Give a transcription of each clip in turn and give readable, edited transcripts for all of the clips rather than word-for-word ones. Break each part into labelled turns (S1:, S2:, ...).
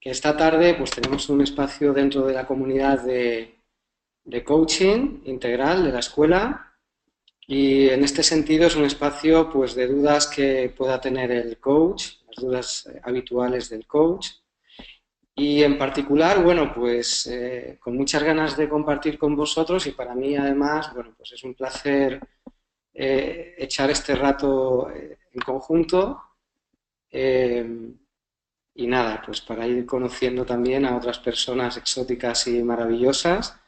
S1: que esta tarde pues tenemos un espacio dentro de la comunidad de coaching integral de la escuela y en este sentido es un espacio pues de dudas que pueda tener el coach, las dudas habituales del coach y en particular, bueno, pues con muchas ganas de compartir con vosotros y para mí además, bueno, pues es un placer echar este rato en conjunto. Y nada, pues para ir conociendo también a otras personas exóticas y maravillosas,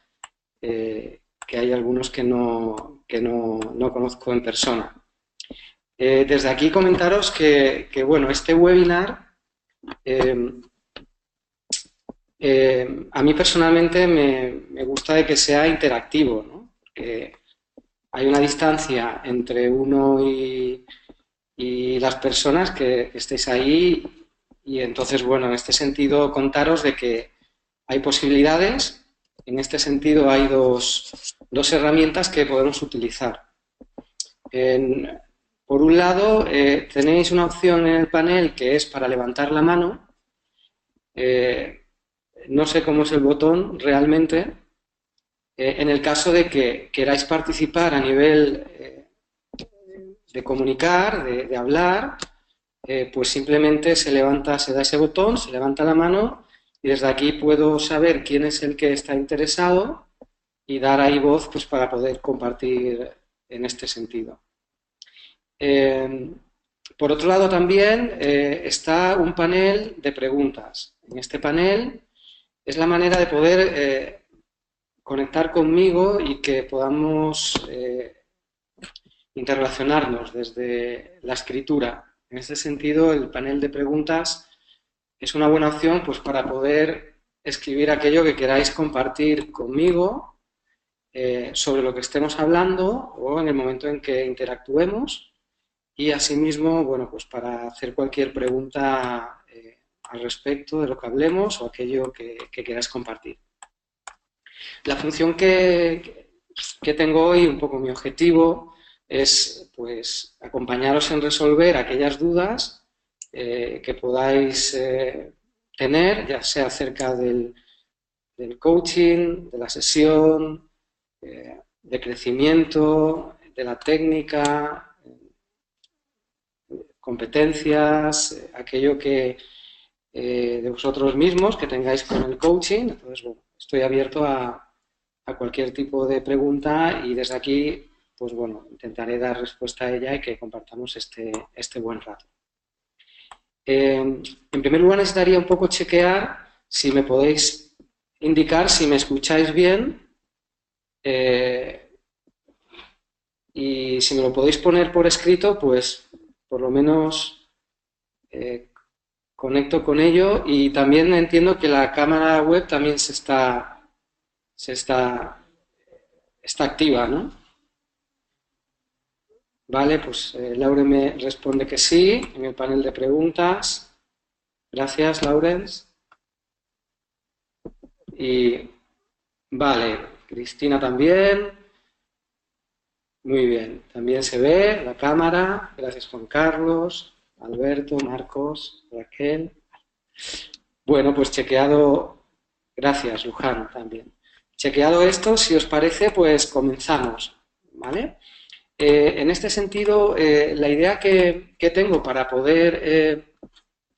S1: que hay algunos que no conozco en persona. Desde aquí comentaros que, bueno, este webinar eh, a mí personalmente me gusta de que sea interactivo, ¿no? Porque hay una distancia entre uno y las personas que estéis ahí y entonces, bueno, en este sentido contaros de que hay posibilidades, en este sentido hay dos herramientas que podemos utilizar. Por un lado, tenéis una opción en el panel que es para levantar la mano. No sé cómo es el botón realmente. En el caso de que queráis participar a nivel de comunicar, de hablar, pues simplemente se da ese botón, se levanta la mano y desde aquí puedo saber quién es el que está interesado y dar ahí voz pues, para poder compartir en este sentido. Por otro lado también está un panel de preguntas. En este panel es la manera de poder conectar conmigo y que podamos interrelacionarnos desde la escritura. En este sentido, el panel de preguntas es una buena opción pues, para poder escribir aquello que queráis compartir conmigo sobre lo que estemos hablando o en el momento en que interactuemos y asimismo, bueno, pues para hacer cualquier pregunta al respecto de lo que hablemos o aquello que queráis compartir. La función que tengo hoy, un poco mi objetivo, es pues acompañaros en resolver aquellas dudas que podáis tener, ya sea acerca del coaching, de la sesión, de crecimiento, de la técnica, competencias, aquello que de vosotros mismos que tengáis con el coaching. Entonces, bueno, estoy abierto a cualquier tipo de pregunta y desde aquí, pues bueno, intentaré dar respuesta a ella y que compartamos este buen rato. En primer lugar, necesitaría un poco chequear si me podéis indicar si me escucháis bien y si me lo podéis poner por escrito, pues por lo menos conecto con ello y también entiendo que la cámara web también está activa, ¿no? Vale, pues Laure me responde que sí en el panel de preguntas. Gracias, Laurens. Y vale, Cristina también. Muy bien, también se ve la cámara. Gracias, Juan Carlos, Alberto, Marcos, Raquel. Bueno, pues chequeado. Gracias, Luján, también. Chequeado esto, si os parece, pues comenzamos, ¿vale? En este sentido, la idea que tengo para poder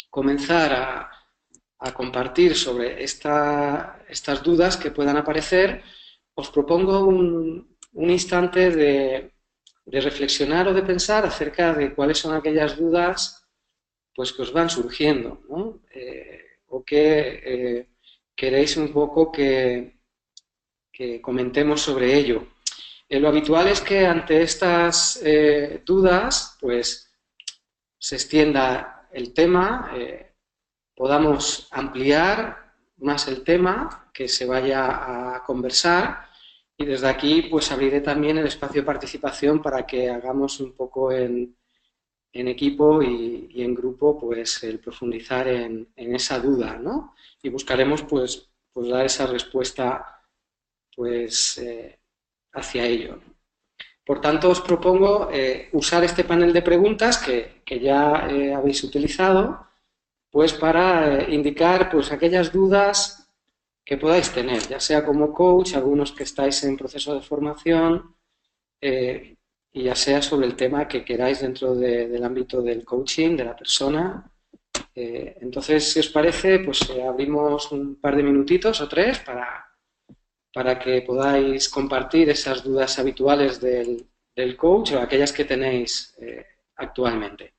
S1: comenzar a compartir sobre estas dudas que puedan aparecer, os propongo un instante de reflexionar o de pensar acerca de cuáles son aquellas dudas pues, que os van surgiendo, ¿no? O que queréis un poco que comentemos sobre ello. Lo habitual es que ante estas dudas, pues se extienda el tema, podamos ampliar más el tema, que se vaya a conversar y desde aquí pues abriré también el espacio de participación para que hagamos un poco en equipo y en grupo pues el profundizar en esa duda, ¿no? Y buscaremos pues dar esa respuesta pues hacia ello. Por tanto, os propongo usar este panel de preguntas que ya habéis utilizado pues para indicar pues aquellas dudas que podáis tener, ya sea como coach, algunos que estáis en proceso de formación, y ya sea sobre el tema que queráis dentro del ámbito del coaching, de la persona. Entonces, si os parece, pues abrimos un par de minutitos o tres para que podáis compartir esas dudas habituales del coach o aquellas que tenéis actualmente.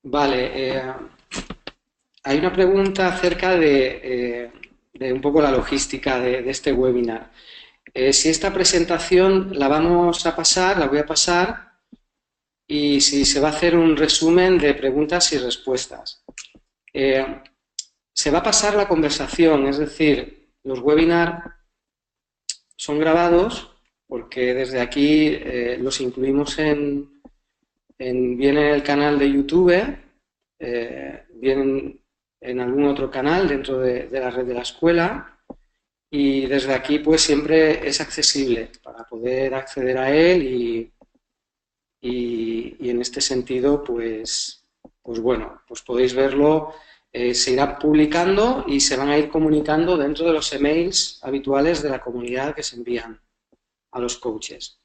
S1: Vale, hay una pregunta acerca de un poco la logística de este webinar. Si esta presentación la vamos a pasar, la voy a pasar, y si se va a hacer un resumen de preguntas y respuestas. Se va a pasar la conversación, es decir, los webinars son grabados porque desde aquí los incluimos bien en el canal de YouTube, bien en algún otro canal dentro de la red de la escuela, y desde aquí pues siempre es accesible para poder acceder a él y en este sentido pues bueno, pues podéis verlo, se irá publicando y se van a ir comunicando dentro de los emails habituales de la comunidad que se envían a los coaches.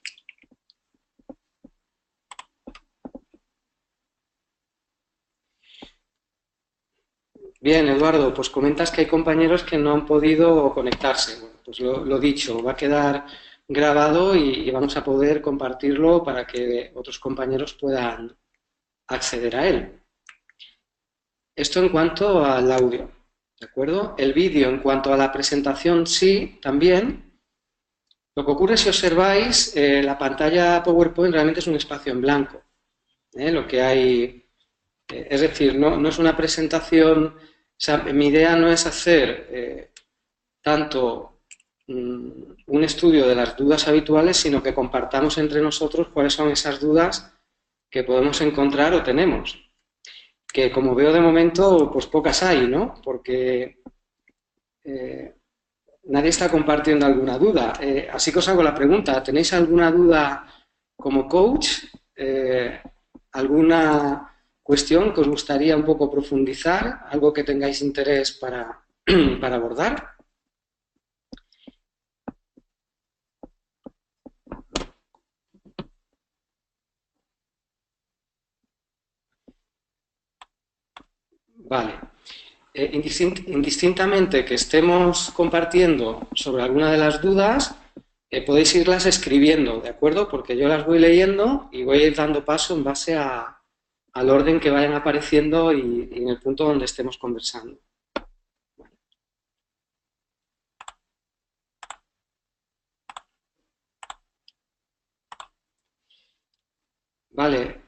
S1: Bien, Eduardo, pues comentas que hay compañeros que no han podido conectarse. Bueno, pues lo dicho, va a quedar grabado y vamos a poder compartirlo para que otros compañeros puedan acceder a él. Esto en cuanto al audio, ¿de acuerdo? El vídeo, en cuanto a la presentación, sí, también. Lo que ocurre si observáis, la pantalla PowerPoint realmente es un espacio en blanco. Lo que hay, es decir, no es una presentación. O sea, mi idea no es hacer tanto un estudio de las dudas habituales, sino que compartamos entre nosotros cuáles son esas dudas que podemos encontrar o tenemos. Que como veo de momento, pues pocas hay, ¿no? Porque nadie está compartiendo alguna duda. Así que os hago la pregunta, ¿tenéis alguna duda como coach? ¿Alguna cuestión que os gustaría un poco profundizar? ¿Algo que tengáis interés para abordar? Vale. Indistintamente que estemos compartiendo sobre alguna de las dudas, podéis irlas escribiendo, ¿de acuerdo? Porque yo las voy leyendo y voy a ir dando paso en base al orden que vayan apareciendo y en el punto donde estemos conversando. Vale.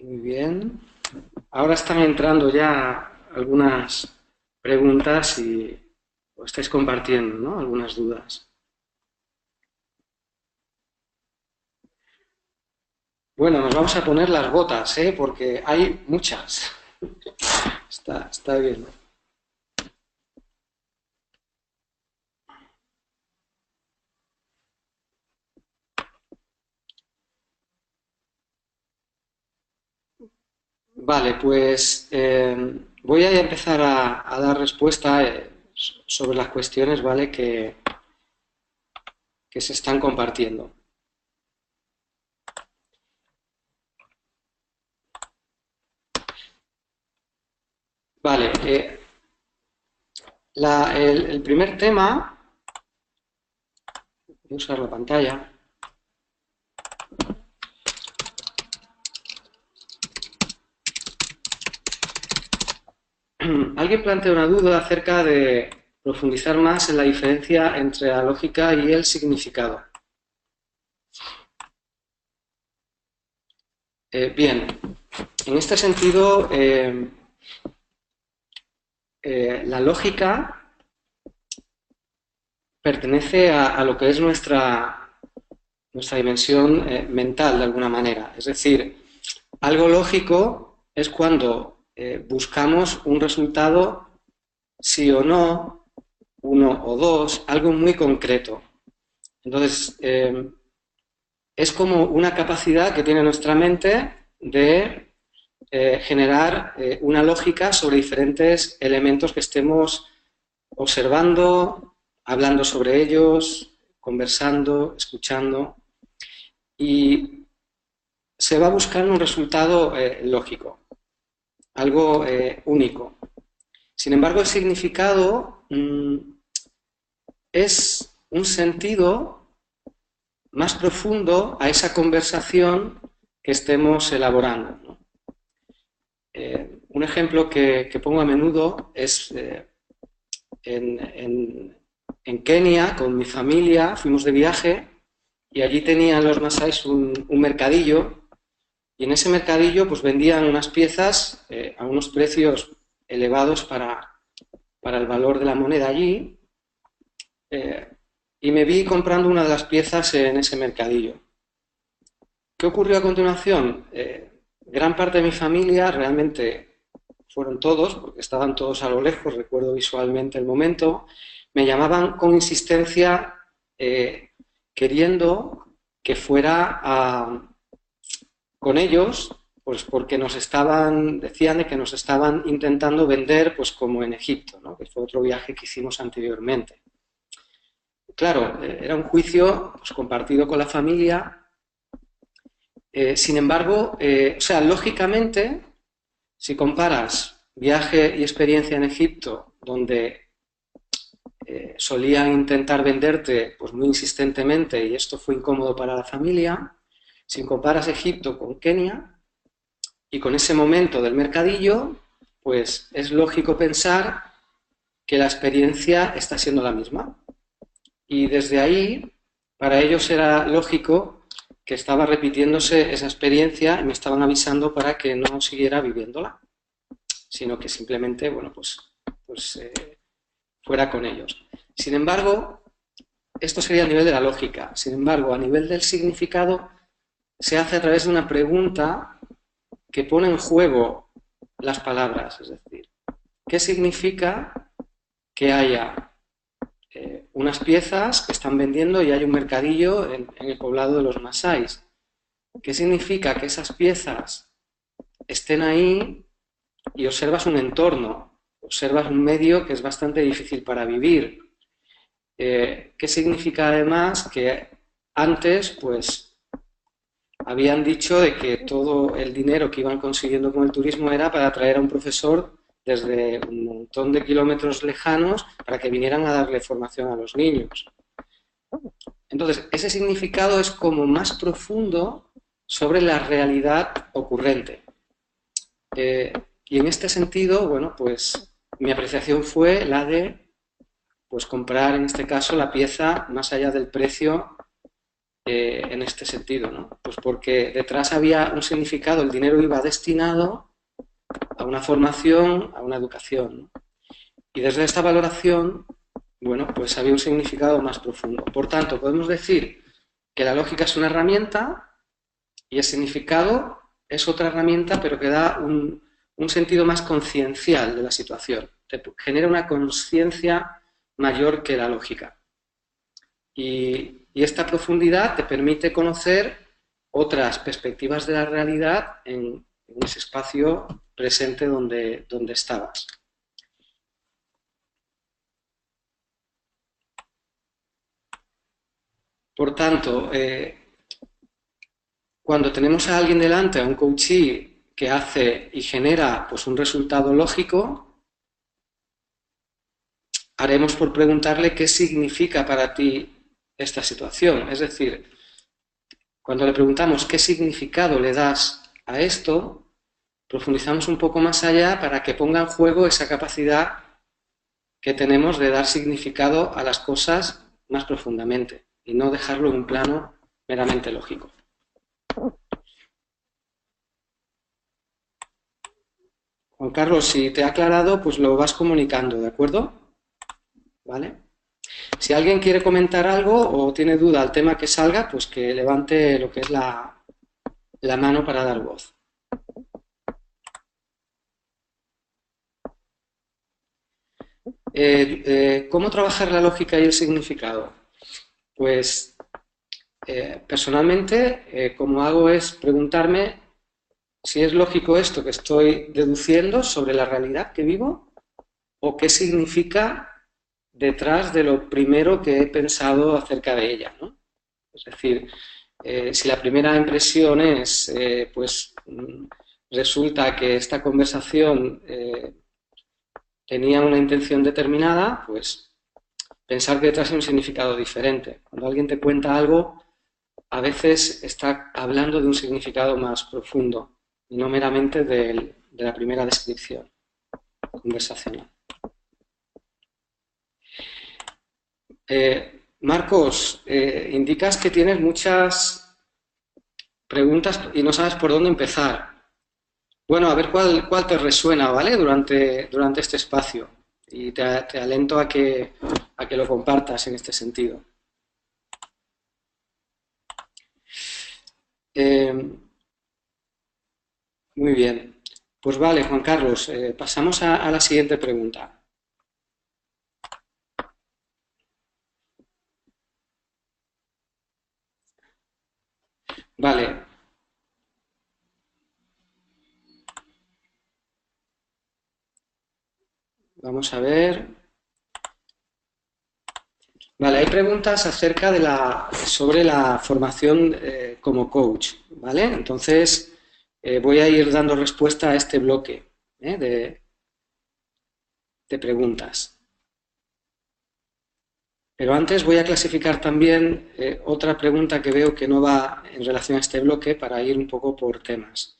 S1: Muy bien. Ahora están entrando ya algunas preguntas y os estáis compartiendo, ¿no? Algunas dudas. Bueno, nos vamos a poner las botas, ¿eh? Porque hay muchas. Está bien. Vale, pues voy a empezar a dar respuesta sobre las cuestiones, ¿vale? Que se están compartiendo. Vale, el primer tema, voy a usar la pantalla. Alguien plantea una duda acerca de profundizar más en la diferencia entre la lógica y el significado. Bien, en este sentido, la lógica pertenece a lo que es nuestra nuestra dimensión mental de alguna manera. Es decir, algo lógico es cuando buscamos un resultado sí o no, uno o dos, algo muy concreto. Entonces, es como una capacidad que tiene nuestra mente de generar una lógica sobre diferentes elementos que estemos observando, hablando sobre ellos, conversando, escuchando, y se va a buscar un resultado lógico, algo único. Sin embargo, el significado es un sentido más profundo a esa conversación que estemos elaborando, ¿no? Un ejemplo que pongo a menudo es en Kenia, con mi familia, fuimos de viaje y allí tenían los masáis un mercadillo, y en ese mercadillo pues vendían unas piezas a unos precios elevados para el valor de la moneda allí, y me vi comprando una de las piezas en ese mercadillo. ¿Qué ocurrió a continuación? Gran parte de mi familia, realmente fueron todos, porque estaban todos a lo lejos, recuerdo visualmente el momento, me llamaban con insistencia queriendo que fuera con ellos, pues porque decían de que nos estaban intentando vender, pues como en Egipto, ¿no? Que fue otro viaje que hicimos anteriormente. Claro, era un juicio pues, compartido con la familia. Sin embargo, o sea, lógicamente, si comparas viaje y experiencia en Egipto, donde solían intentar venderte pues, muy insistentemente y esto fue incómodo para la familia, si comparas Egipto con Kenia y con ese momento del mercadillo, pues es lógico pensar que la experiencia está siendo la misma. Y desde ahí, para ellos era lógico que estaba repitiéndose esa experiencia y me estaban avisando para que no siguiera viviéndola, sino que simplemente, bueno, pues fuera con ellos. Sin embargo, esto sería a nivel de la lógica. Sin embargo, a nivel del significado, se hace a través de una pregunta que pone en juego las palabras. Es decir, ¿qué significa que haya unas piezas que están vendiendo y hay un mercadillo en el poblado de los masáis? ¿Qué significa que esas piezas estén ahí y observas un entorno, observas un medio que es bastante difícil para vivir? ¿Qué significa además que antes, pues, habían dicho de que todo el dinero que iban consiguiendo con el turismo era para traer a un profesor desde un montón de kilómetros lejanos para que vinieran a darle formación a los niños? Entonces, ese significado es como más profundo sobre la realidad ocurrente. Y en este sentido, bueno, pues mi apreciación fue la de pues comprar en este caso la pieza más allá del precio en este sentido, ¿no? Pues porque detrás había un significado, el dinero iba destinado a una formación, a una educación, ¿no? Y desde esta valoración, bueno, pues había un significado más profundo. Por tanto, podemos decir que la lógica es una herramienta y el significado es otra herramienta, pero que da un sentido más conciencial de la situación. Te genera una conciencia mayor que la lógica. Y esta profundidad te permite conocer otras perspectivas de la realidad en ese espacio presente donde estabas. Por tanto, cuando tenemos a alguien delante, a un coachee que hace y genera pues, un resultado lógico, haremos por preguntarle qué significa para ti esta situación. Es decir, cuando le preguntamos qué significado le das a esto, profundizamos un poco más allá para que ponga en juego esa capacidad que tenemos de dar significado a las cosas más profundamente y no dejarlo en un plano meramente lógico. Juan Carlos, si te ha aclarado, pues lo vas comunicando, ¿de acuerdo? ¿Vale? Si alguien quiere comentar algo o tiene duda al tema que salga, pues que levante lo que es la mano para dar voz. ¿Cómo trabajar la lógica y el significado? Pues personalmente, como hago es preguntarme si es lógico esto que estoy deduciendo sobre la realidad que vivo o qué significa detrás de lo primero que he pensado acerca de ella, ¿no? Es decir, si la primera impresión es, pues resulta que esta conversación tenía una intención determinada, pues pensar que detrás hay un significado diferente. Cuando alguien te cuenta algo, a veces está hablando de un significado más profundo y no meramente de la primera descripción conversacional. Marcos, indicas que tienes muchas preguntas y no sabes por dónde empezar. Bueno, a ver cuál te resuena, ¿vale? Durante este espacio. Y te alento a que lo compartas en este sentido. Muy bien. Pues vale, Juan Carlos, pasamos a la siguiente pregunta. Vale. Vamos a ver. Vale, hay preguntas acerca sobre la formación como coach, ¿vale? Entonces, voy a ir dando respuesta a este bloque de preguntas. Pero antes voy a clasificar también otra pregunta que veo que no va en relación a este bloque para ir un poco por temas.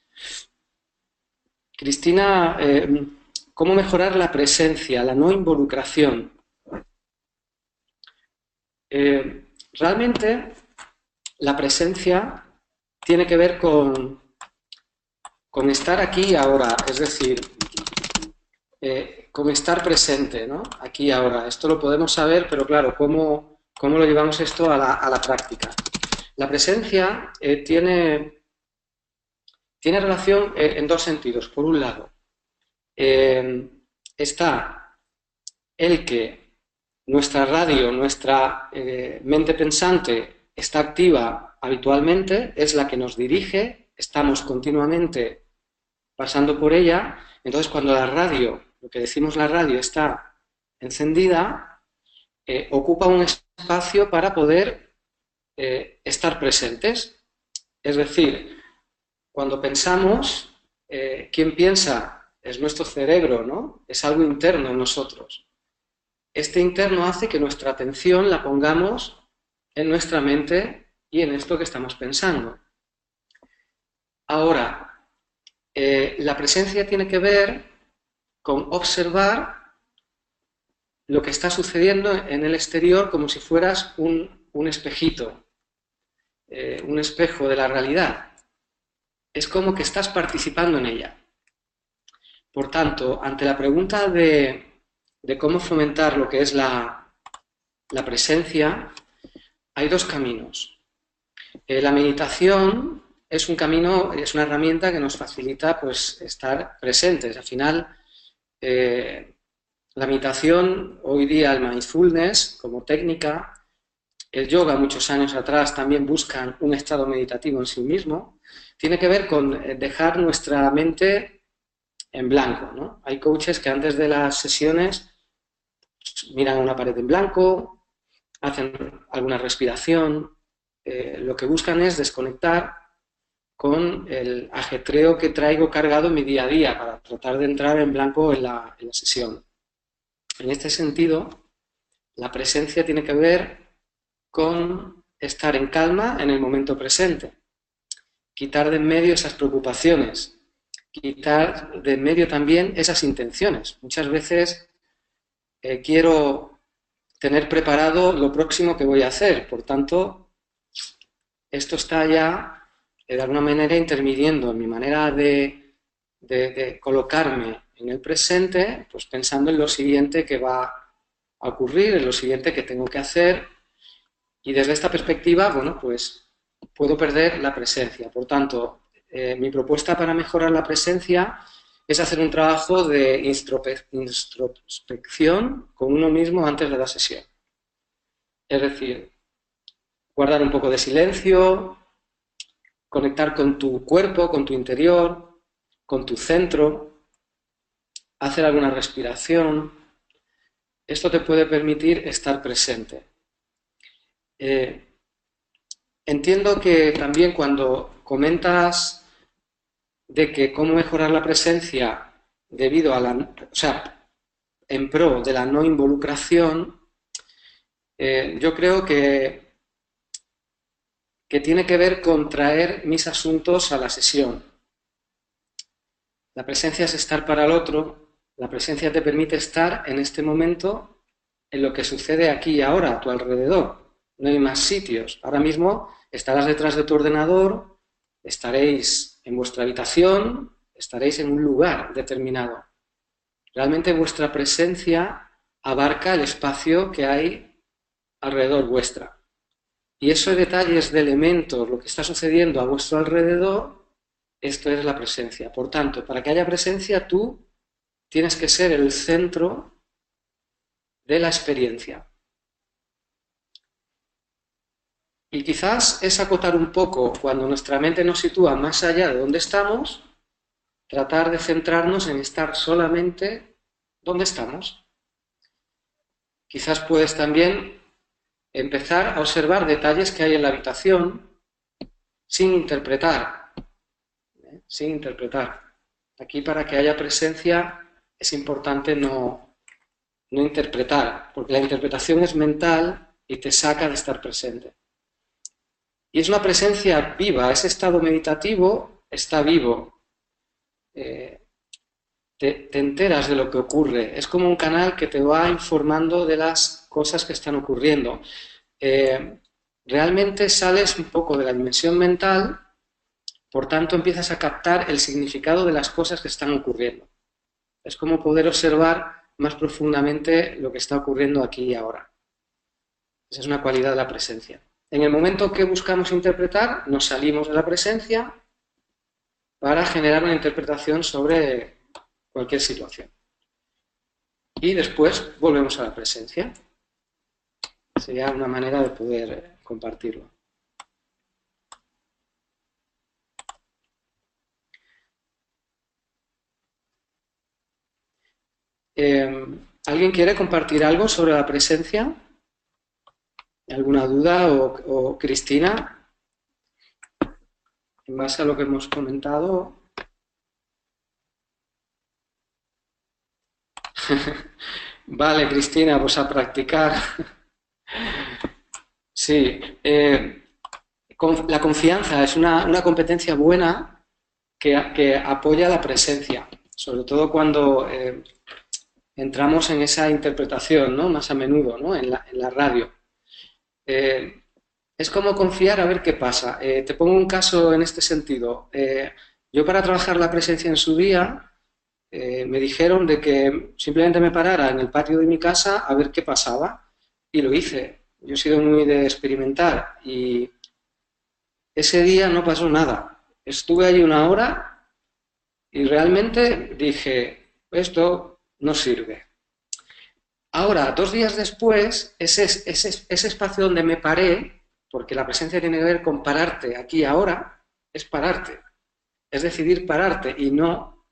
S1: Cristina, ¿cómo mejorar la presencia, la no involucración? Realmente la presencia tiene que ver con estar aquí y ahora, es decir, con estar presente, ¿no? Aquí y ahora. Esto lo podemos saber, pero claro, ¿cómo lo llevamos esto a la práctica? La presencia tiene relación en dos sentidos. Por un lado, está el que nuestra radio, nuestra mente pensante está activa habitualmente, es la que nos dirige, estamos continuamente pasando por ella, entonces cuando la radio, lo que decimos la radio, está encendida, ocupa un espacio para poder estar presentes. Es decir, cuando pensamos, ¿quién piensa? Es nuestro cerebro, ¿no? Es algo interno en nosotros. Este interno hace que nuestra atención la pongamos en nuestra mente y en esto que estamos pensando. Ahora, la presencia tiene que ver con observar lo que está sucediendo en el exterior como si fueras un espejito, un espejo de la realidad. Es como que estás participando en ella. Por tanto, ante la pregunta de cómo fomentar lo que es la presencia, hay dos caminos. La meditación es un camino, es una herramienta que nos facilita pues estar presentes. Al final, la meditación, hoy día el mindfulness como técnica, el yoga muchos años atrás también buscan un estado meditativo en sí mismo, tiene que ver con dejar nuestra mente en blanco, ¿no? Hay coaches que antes de las sesiones miran una pared en blanco, hacen alguna respiración, lo que buscan es desconectar con el ajetreo que traigo cargado en mi día a día para tratar de entrar en blanco en la sesión. En este sentido, la presencia tiene que ver con estar en calma en el momento presente, quitar de en medio esas preocupaciones, quitar de en medio también esas intenciones. Muchas veces quiero tener preparado lo próximo que voy a hacer, por tanto, esto está ya de alguna manera interviniendo en mi manera de colocarme en el presente, pues pensando en lo siguiente que va a ocurrir, es lo siguiente que tengo que hacer, y desde esta perspectiva, bueno, pues puedo perder la presencia. Por tanto, mi propuesta para mejorar la presencia es hacer un trabajo de introspección con uno mismo antes de la sesión. Es decir, guardar un poco de silencio, conectar con tu cuerpo, con tu interior, con tu centro, hacer alguna respiración. Esto te puede permitir estar presente. Entiendo que también cuando comentas de que cómo mejorar la presencia debido a en pro de la no involucración, yo creo que tiene que ver con traer mis asuntos a la sesión. La presencia es estar para el otro, la presencia te permite estar en este momento en lo que sucede aquí y ahora a tu alrededor. No hay más sitios. Ahora mismo estarás detrás de tu ordenador, estaréis en vuestra habitación, estaréis en un lugar determinado. Realmente vuestra presencia abarca el espacio que hay alrededor vuestra. Y esos detalles de elementos, lo que está sucediendo a vuestro alrededor, esto es la presencia. Por tanto, para que haya presencia, tú tienes que ser el centro de la experiencia. Y quizás es acotar un poco, cuando nuestra mente nos sitúa más allá de donde estamos, tratar de centrarnos en estar solamente donde estamos. Quizás puedes también empezar a observar detalles que hay en la habitación sin interpretar. Sin interpretar. Aquí, para que haya presencia, es importante no interpretar, porque la interpretación es mental y te saca de estar presente. Y es una presencia viva, ese estado meditativo está vivo. Te enteras de lo que ocurre. Es como un canal que te va informando de las cosas que están ocurriendo. Realmente sales un poco de la dimensión mental, por tanto empiezas a captar el significado de las cosas que están ocurriendo. Es como poder observar más profundamente lo que está ocurriendo aquí y ahora. Esa es una cualidad de la presencia. En el momento que buscamos interpretar, nos salimos de la presencia para generar una interpretación sobre cualquier situación. Y después volvemos a la presencia. Sería una manera de poder compartirlo. ¿Alguien quiere compartir algo sobre la presencia? ¿Alguna duda? O Cristina, en base a lo que hemos comentado. Vale, Cristina, pues a practicar. Sí, la confianza es una competencia buena que apoya la presencia, sobre todo cuando entramos en esa interpretación, ¿no? Más a menudo, ¿no? En la radio. Es como confiar a ver qué pasa. Te pongo un caso en este sentido. Yo, para trabajar la presencia en su día, me dijeron de que simplemente me parara en el patio de mi casa a ver qué pasaba, y lo hice. Yo he sido muy de experimentar y ese día no pasó nada. Estuve allí una hora y realmente dije, esto no sirve. Ahora, 2 días después, ese espacio donde me paré, porque la presencia tiene que ver con pararte aquí y ahora, es pararte. Es decidir pararte y no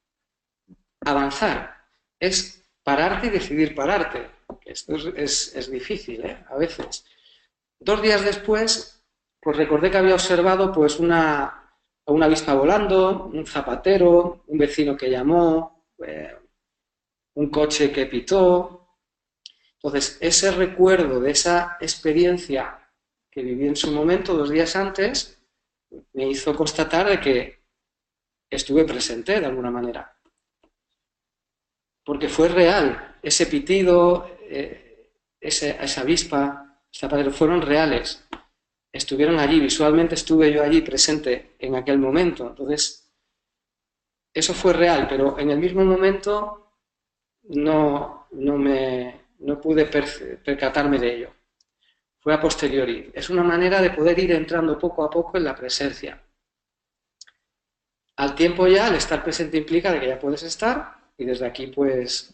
S1: avanzar. Es pararte y decidir pararte. Esto es difícil, a veces. 2 días después, pues recordé que había observado pues una avispa volando, un zapatero, un vecino que llamó, un coche que pitó. Entonces, ese recuerdo de esa experiencia que viví en su momento 2 días antes me hizo constatar de que estuve presente de alguna manera. Porque fue real, ese pitido, esa avispa, zapatero, fueron reales. Estuvieron allí, visualmente estuve yo allí presente en aquel momento. Entonces, eso fue real, pero en el mismo momento no me no pude percatarme de ello. Fue a posteriori. Es una manera de poder ir entrando poco a poco en la presencia. Al tiempo ya, el estar presente implica de que ya puedes estar y desde aquí, pues,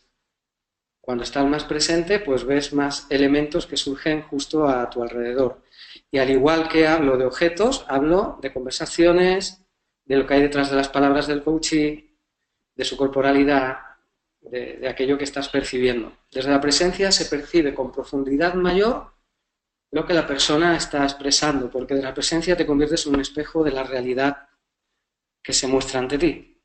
S1: cuando estás más presente, pues ves más elementos que surgen justo a tu alrededor. Y al igual que hablo de objetos, hablo de conversaciones, de lo que hay detrás de las palabras del coachee, de su corporalidad, de aquello que estás percibiendo. Desde la presencia se percibe con profundidad mayor lo que la persona está expresando, porque de la presencia te conviertes en un espejo de la realidad que se muestra ante ti.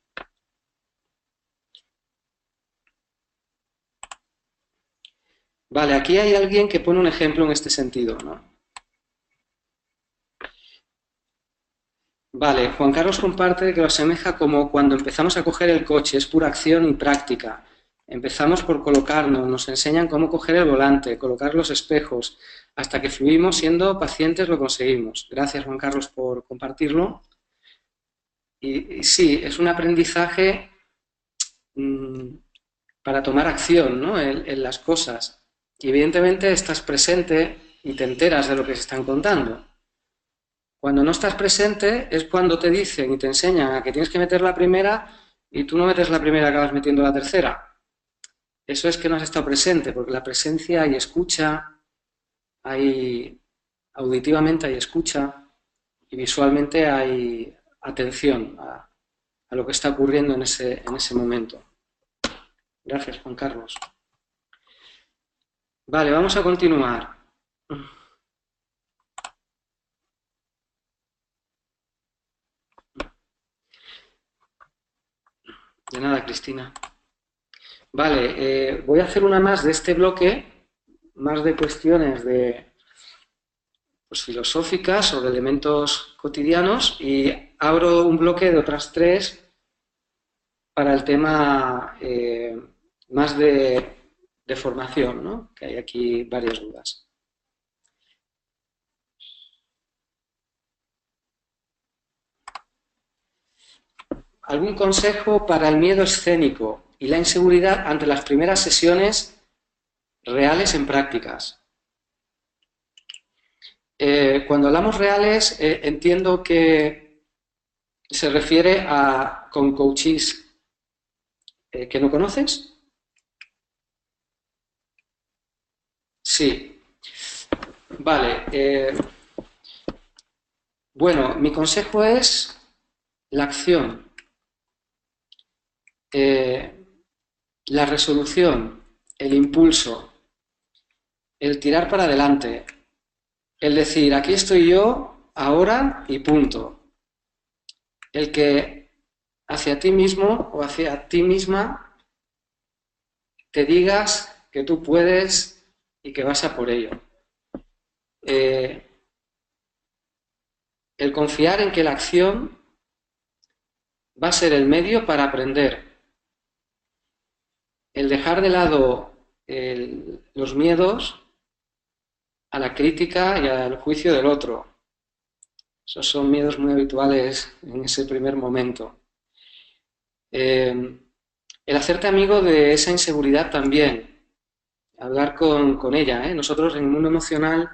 S1: Vale, aquí hay alguien que pone un ejemplo en este sentido, ¿no? Vale, Juan Carlos comparte que lo asemeja como cuando empezamos a coger el coche, es pura acción y práctica. Empezamos por colocarnos, nos enseñan cómo coger el volante, colocar los espejos, hasta que fluimos siendo pacientes lo conseguimos. Gracias, Juan Carlos, por compartirlo. Y sí, es un aprendizaje para tomar acción, ¿no? en las cosas. Y evidentemente estás presente y te enteras de lo que se están contando. Cuando no estás presente es cuando te dicen y te enseñan a que tienes que meter la primera y tú no metes la primera, acabas metiendo la tercera. Eso es que no has estado presente, porque la presencia hay escucha, auditivamente hay escucha y visualmente hay atención a lo que está ocurriendo en ese momento. Gracias, Juan Carlos. Vale, vamos a continuar. De nada, Cristina. Vale, voy a hacer una más de este bloque, más de cuestiones pues, filosóficas o de elementos cotidianos, y abro un bloque de otras 3 para el tema más de formación, ¿no? Que hay aquí varias dudas. ¿Algún consejo para el miedo escénico y la inseguridad ante las primeras sesiones reales en prácticas? Cuando hablamos reales, entiendo que se refiere a con coaches que no conoces. Sí. Vale. Bueno, mi consejo es la acción. La resolución, el impulso, el tirar para adelante, el decir, aquí estoy yo, ahora y punto. El que hacia ti mismo o hacia ti misma te digas que tú puedes y que vas a por ello. El confiar en que la acción va a ser el medio para aprender. El dejar de lado los miedos a la crítica y al juicio del otro. Esos son miedos muy habituales en ese primer momento. El hacerte amigo de esa inseguridad también. Hablar con ella. Nosotros en el mundo emocional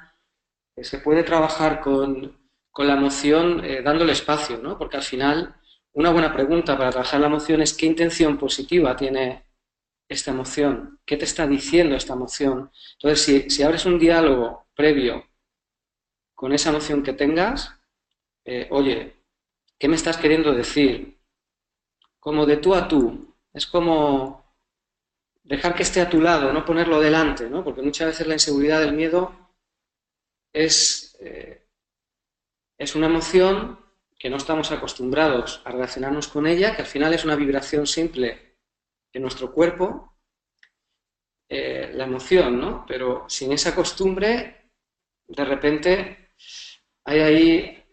S1: se puede trabajar con la emoción dándole espacio, ¿no? Porque al final una buena pregunta para trabajar la emoción es ¿qué intención positiva tiene esta emoción? ¿Qué te está diciendo esta emoción? Entonces, si abres un diálogo previo con esa emoción que tengas, oye, ¿qué me estás queriendo decir? Como de tú a tú. Es como dejar que esté a tu lado, no ponerlo delante, ¿no? Porque muchas veces la inseguridad, el miedo, es una emoción que no estamos acostumbrados a relacionarnos con ella, que al final es una vibración simple en nuestro cuerpo, la emoción, ¿no? Pero sin esa costumbre, de repente hay ahí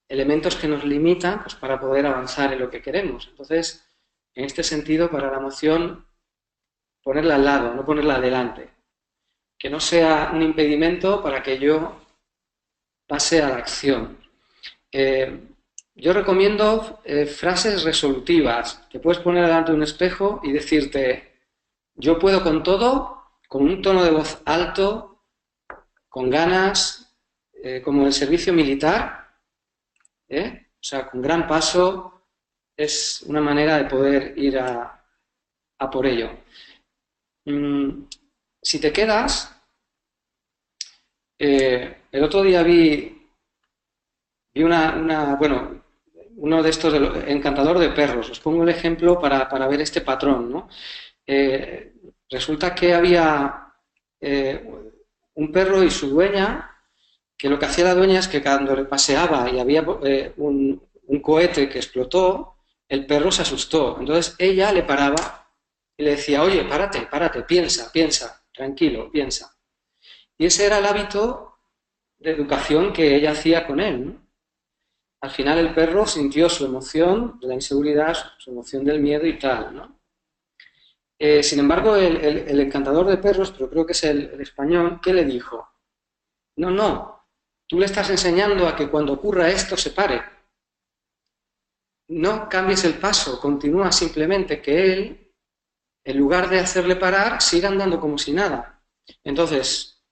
S1: elementos que nos limitan pues, para poder avanzar en lo que queremos. Entonces, en este sentido, para la emoción, ponerla al lado, no ponerla adelante. Que no sea un impedimento para que yo pase a la acción. Yo recomiendo frases resolutivas. Te puedes poner delante de un espejo y decirte, yo puedo con todo con un tono de voz alto, con ganas, como el servicio militar, o sea, con gran paso, es una manera de poder ir a por ello. Si te quedas, el otro día vi bueno, uno de estos encantador de perros. Os pongo el ejemplo para ver este patrón, ¿no? Resulta que había un perro y su dueña, que lo que hacía la dueña es que cuando le paseaba y había un cohete que explotó, el perro se asustó. Entonces ella le paraba y le decía, oye, párate, piensa, tranquilo, piensa. Y ese era el hábito de educación que ella hacía con él, ¿no? Al final el perro sintió su emoción de la inseguridad, su emoción del miedo y tal, ¿no? Sin embargo, el encantador de perros, pero creo que es el español, ¿qué le dijo? No, tú le estás enseñando a que cuando ocurra esto se pare. No cambies el paso, continúa simplemente que él, en lugar de hacerle parar, siga andando como si nada. Entonces,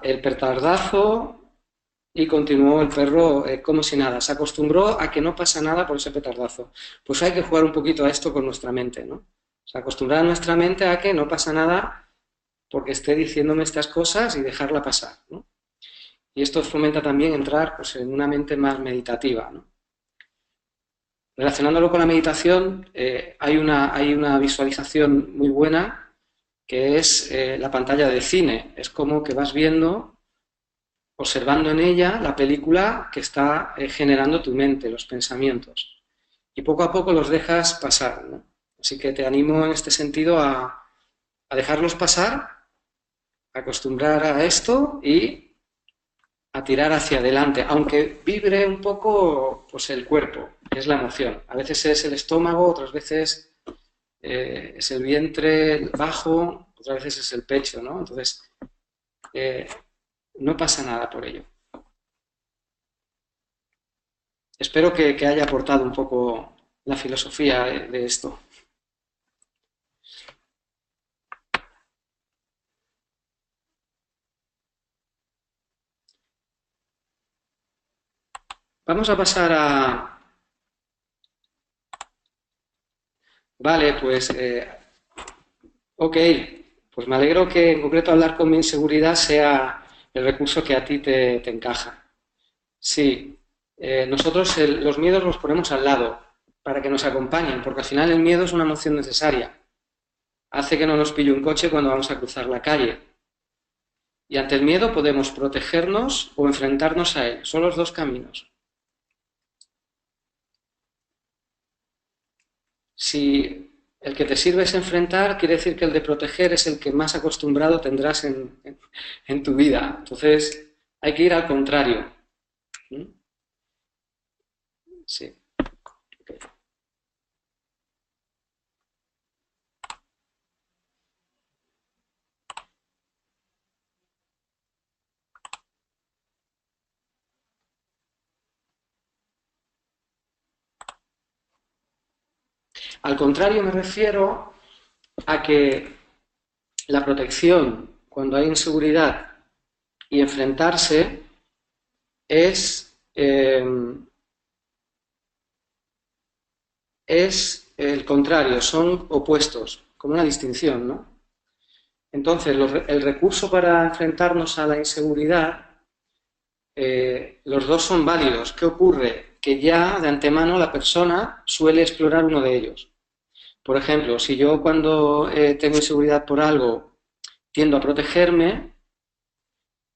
S1: el petardazo y continuó el perro como si nada. Se acostumbró a que no pasa nada por ese petardazo. Pues hay que jugar un poquito a esto con nuestra mente, ¿no? O sea, acostumbrar a nuestra mente a que no pasa nada porque esté diciéndome estas cosas y dejarla pasar, ¿no? Y esto fomenta también entrar pues, en una mente más meditativa, ¿no? Relacionándolo con la meditación, hay una visualización muy buena que es la pantalla de cine. Es como que vas viendo, observando en ella la película que está generando tu mente, los pensamientos. Y poco a poco los dejas pasar, ¿no? Así que te animo en este sentido a dejarlos pasar, a acostumbrar a esto y a tirar hacia adelante, aunque vibre un poco pues, el cuerpo, que es la emoción. A veces es el estómago, otras veces es el vientre bajo, otras veces es el pecho, ¿no? Entonces, no pasa nada por ello. Espero que haya aportado un poco la filosofía de esto. Vamos a pasar a... Vale, pues... ok, pues me alegro que en concreto hablar con mi inseguridad sea el recurso que a ti te encaja. Sí, nosotros los miedos los ponemos al lado para que nos acompañen, porque al final el miedo es una emoción necesaria. Hace que no nos pille un coche cuando vamos a cruzar la calle. Y ante el miedo podemos protegernos o enfrentarnos a él. Son los dos caminos. Si el que te sirve es enfrentar, quiere decir que el de proteger es el que más acostumbrado tendrás en tu vida. Entonces, hay que ir al contrario. ¿Mm? Sí. Okay. Al contrario, me refiero a que la protección, cuando hay inseguridad y enfrentarse, es el contrario, son opuestos, como una distinción, ¿no? Entonces, el recurso para enfrentarnos a la inseguridad, los dos son válidos. ¿Qué ocurre? Que ya de antemano la persona suele explorar uno de ellos. Por ejemplo, si yo cuando tengo inseguridad por algo tiendo a protegerme,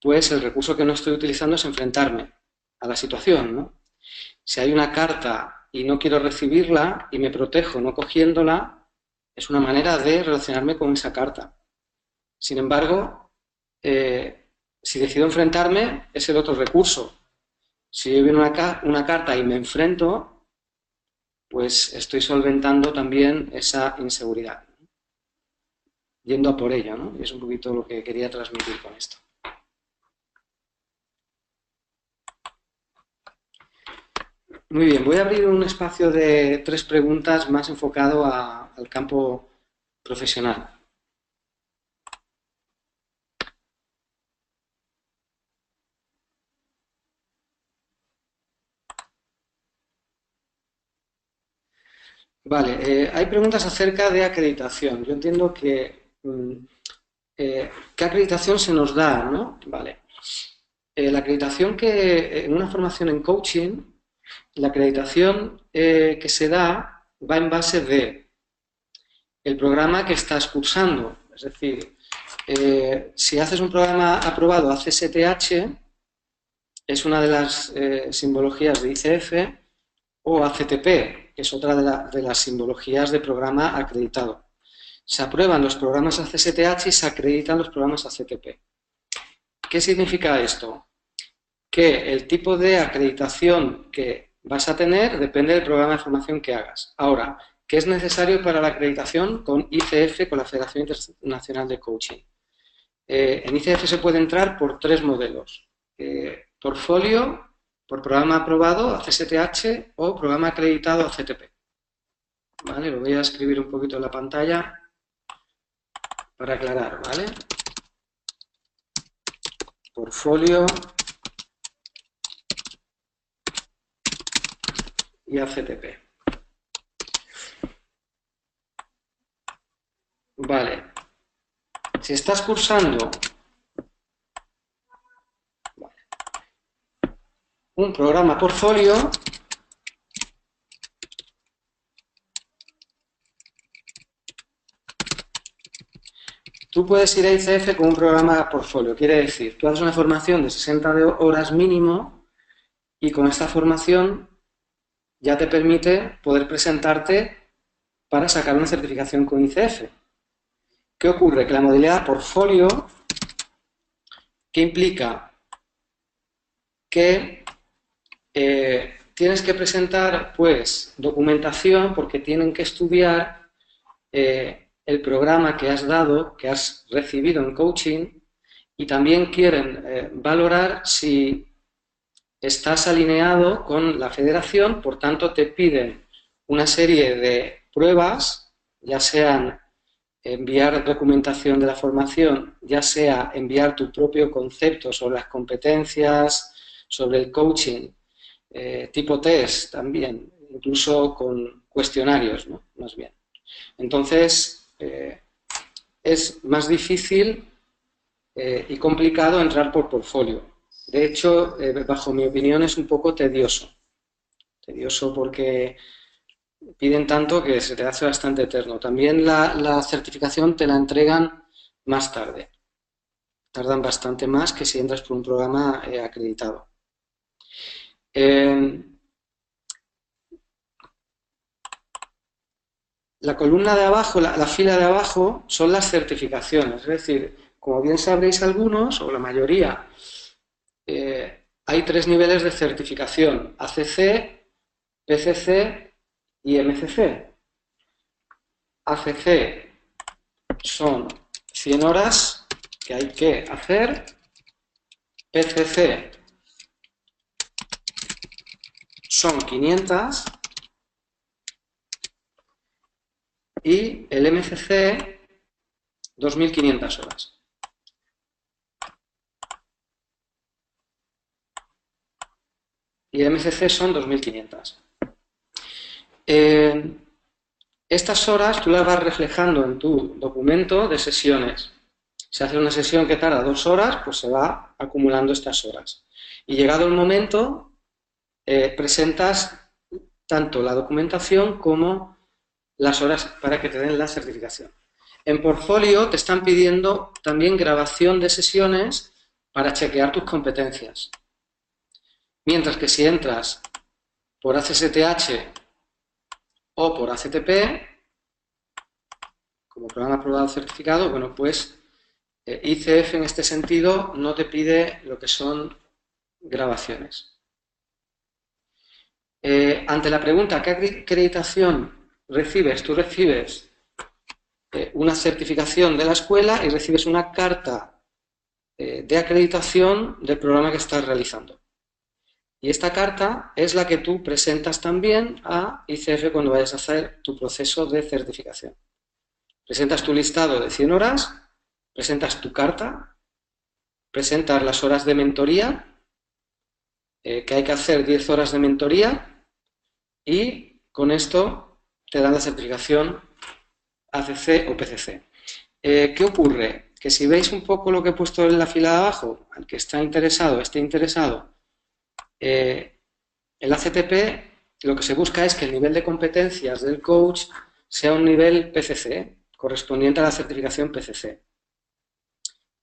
S1: pues el recurso que no estoy utilizando es enfrentarme a la situación, ¿no? Si hay una carta y no quiero recibirla y me protejo no cogiéndola, es una manera de relacionarme con esa carta. Sin embargo, si decido enfrentarme, es el otro recurso. Si yo veo una carta y me enfrento, pues estoy solventando también esa inseguridad, yendo a por ella, ¿no? Y es un poquito lo que quería transmitir con esto. Muy bien, voy a abrir un espacio de 3 preguntas más enfocado al campo profesional. Vale, hay preguntas acerca de acreditación. Yo entiendo que ¿qué acreditación se nos da, no? Vale. La acreditación que en una formación en coaching, la acreditación que se da va en base de el programa que estás cursando. Es decir, si haces un programa aprobado ACSTH, es una de las simbologías de ICF, o ACTP, que es otra de las simbologías de programa acreditado. Se aprueban los programas ACSTH y se acreditan los programas ACTP. ¿Qué significa esto? Que el tipo de acreditación que vas a tener depende del programa de formación que hagas. Ahora, ¿qué es necesario para la acreditación con ICF, con la Federación Internacional de Coaching? En ICF se puede entrar por 3 modelos. Portfolio, por programa aprobado, ACSTH, o programa acreditado, ACTP. ¿Vale? Lo voy a escribir un poquito en la pantalla para aclarar, ¿vale? Portfolio y ACTP. Vale. Si estás cursando un programa portfolio, tú puedes ir a ICF con un programa portfolio. Quiere decir, tú haces una formación de 60 horas mínimo y con esta formación ya te permite poder presentarte para sacar una certificación con ICF. ¿Qué ocurre? Que la modalidad portfolio, ¿qué implica? Que tienes que presentar, pues, documentación porque tienen que estudiar el programa que has dado, que has recibido en coaching, y también quieren valorar si estás alineado con la federación, por tanto te piden una serie de pruebas, ya sean enviar documentación de la formación, ya sea enviar tu propio concepto sobre las competencias, sobre el coaching, tipo test también, incluso con cuestionarios, ¿no? Más bien. Entonces, es más difícil y complicado entrar por portfolio. De hecho, bajo mi opinión, es un poco tedioso. Tedioso porque piden tanto que se te hace bastante eterno. También la certificación te la entregan más tarde. Tardan bastante más que si entras por un programa acreditado. La columna de abajo, la fila de abajo, son las certificaciones. Es decir, como bien sabréis algunos, o la mayoría, hay 3 niveles de certificación: ACC, PCC y MCC. ACC son 100 horas que hay que hacer. PCC son 500 y el MCC 2.500 horas. Y el MCC son 2.500. Estas horas tú las vas reflejando en tu documento de sesiones. Si haces una sesión que tarda 2 horas, pues se va acumulando estas horas. Y llegado el momento, presentas tanto la documentación como las horas para que te den la certificación. En portfolio te están pidiendo también grabación de sesiones para chequear tus competencias. Mientras que si entras por ACSTH o por ACTP, como programa aprobado certificado, bueno, pues ICF en este sentido no te pide lo que son grabaciones. Ante la pregunta, ¿qué acreditación recibes? Tú recibes una certificación de la escuela y recibes una carta de acreditación del programa que estás realizando. Y esta carta es la que tú presentas también a ICF cuando vayas a hacer tu proceso de certificación. Presentas tu listado de 100 horas, presentas tu carta, presentas las horas de mentoría, que hay que hacer 10 horas de mentoría, y con esto te dan la certificación ACC o PCC. ¿Qué ocurre? Que si veis un poco lo que he puesto en la fila de abajo, al que esté interesado, el ACTP lo que se busca es que el nivel de competencias del coach sea un nivel PCC, correspondiente a la certificación PCC.